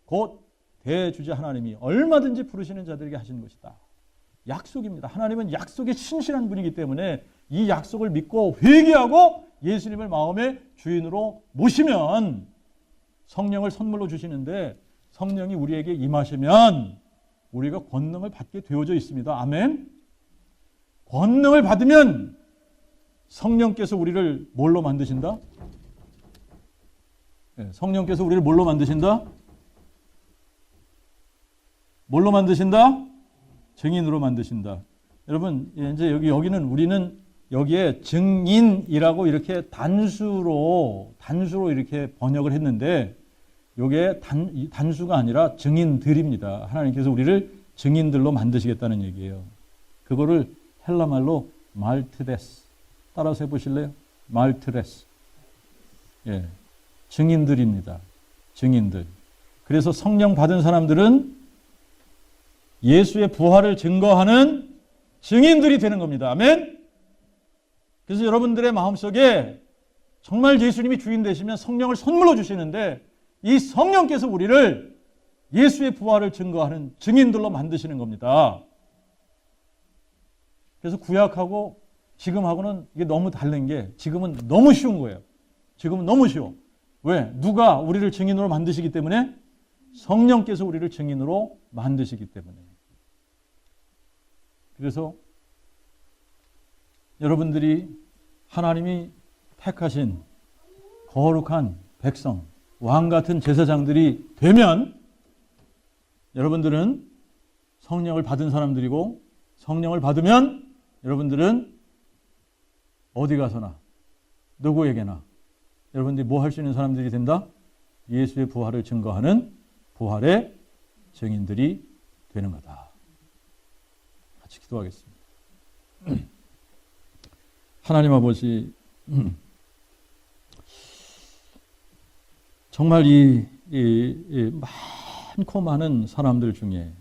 곧 대주제 하나님이 얼마든지 부르시는 자들에게 하시는 것이다. 약속입니다. 하나님은 약속에 신실한 분이기 때문에 이 약속을 믿고 회개하고 예수님을 마음의 주인으로 모시면 성령을 선물로 주시는데 성령이 우리에게 임하시면 우리가 권능을 받게 되어져 있습니다. 아멘. 권능을 받으면 성령께서 우리를 뭘로 만드신다? 성령께서 우리를 뭘로 만드신다? 뭘로 만드신다? 증인으로 만드신다. 여러분, 이제 여기는 우리는 여기에 증인이라고 이렇게 단수로 이렇게 번역을 했는데 이게 단수가 아니라 증인들입니다. 하나님께서 우리를 증인들로 만드시겠다는 얘기예요. 그거를 헬라말로 말트레스. 따라서 해보실래요? 말트레스. 예, 증인들입니다. 증인들. 그래서 성령 받은 사람들은 예수의 부활을 증거하는 증인들이 되는 겁니다. 아멘? 그래서 여러분들의 마음속에 정말 예수님이 주인 되시면 성령을 선물로 주시는데 이 성령께서 우리를 예수의 부활을 증거하는 증인들로 만드시는 겁니다. 그래서 구약하고 지금하고는 이게 너무 다른 게 지금은 너무 쉬운 거예요. 지금은 너무 쉬워. 왜? 누가 우리를 증인으로 만드시기 때문에? 성령께서 우리를 증인으로 만드시기 때문에. 그래서 여러분들이 하나님이 택하신 거룩한 백성, 왕 같은 제사장들이 되면 여러분들은 성령을 받은 사람들이고 성령을 받으면 여러분들은 어디 가서나 누구에게나 여러분들이 뭐 할 수 있는 사람들이 된다? 예수의 부활을 증거하는 부활의 증인들이 되는 거다. 같이 기도하겠습니다. 하나님 아버지, 정말 이 많고 많은 사람들 중에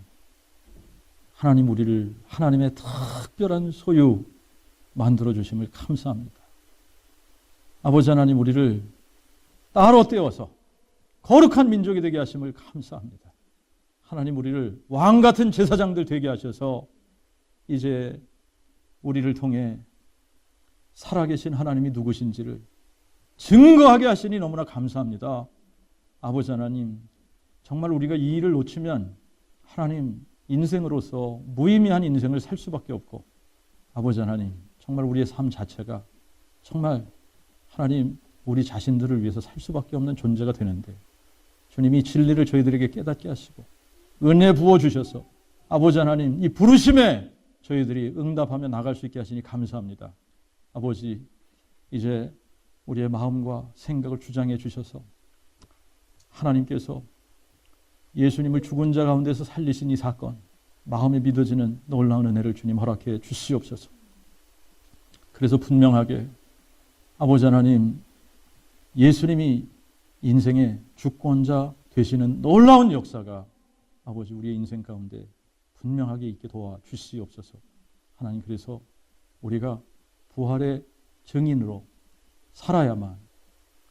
하나님 우리를 하나님의 특별한 소유 만들어 주심을 감사합니다. 아버지 하나님 우리를 따로 떼어서 거룩한 민족이 되게 하심을 감사합니다. 하나님 우리를 왕 같은 제사장들 되게 하셔서 이제 우리를 통해 살아계신 하나님이 누구신지를 증거하게 하시니 너무나 감사합니다. 아버지 하나님, 정말 우리가 이 일을 놓치면 하나님 인생으로서 무의미한 인생을 살 수밖에 없고 아버지 하나님, 정말 우리의 삶 자체가 정말 하나님 우리 자신들을 위해서 살 수밖에 없는 존재가 되는데 주님이 진리를 저희들에게 깨닫게 하시고 은혜 부어주셔서 아버지 하나님 이 부르심에 저희들이 응답하며 나갈 수 있게 하시니 감사합니다. 아버지, 이제 우리의 마음과 생각을 주장해 주셔서 하나님께서 예수님을 죽은 자 가운데서 살리신 이 사건, 마음에 믿어지는 놀라운 은혜를 주님 허락해 주시옵소서. 그래서 분명하게 아버지 하나님, 예수님이 인생의 주권자 되시는 놀라운 역사가 아버지 우리의 인생 가운데 분명하게 있게 도와주시옵소서. 하나님, 그래서 우리가 부활의 증인으로 살아야만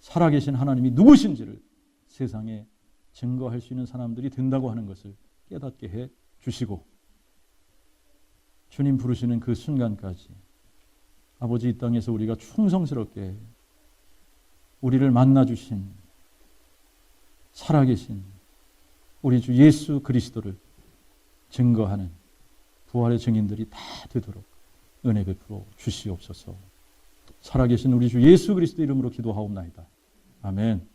살아계신 하나님이 누구신지를 세상에 증거할 수 있는 사람들이 된다고 하는 것을 깨닫게 해 주시고, 주님 부르시는 그 순간까지 아버지 이 땅에서 우리가 충성스럽게 우리를 만나주신 살아계신 우리 주 예수 그리스도를 증거하는 부활의 증인들이 다 되도록 은혜 베풀어 주시옵소서. 살아계신 우리 주 예수 그리스도 이름으로 기도하옵나이다. 아멘.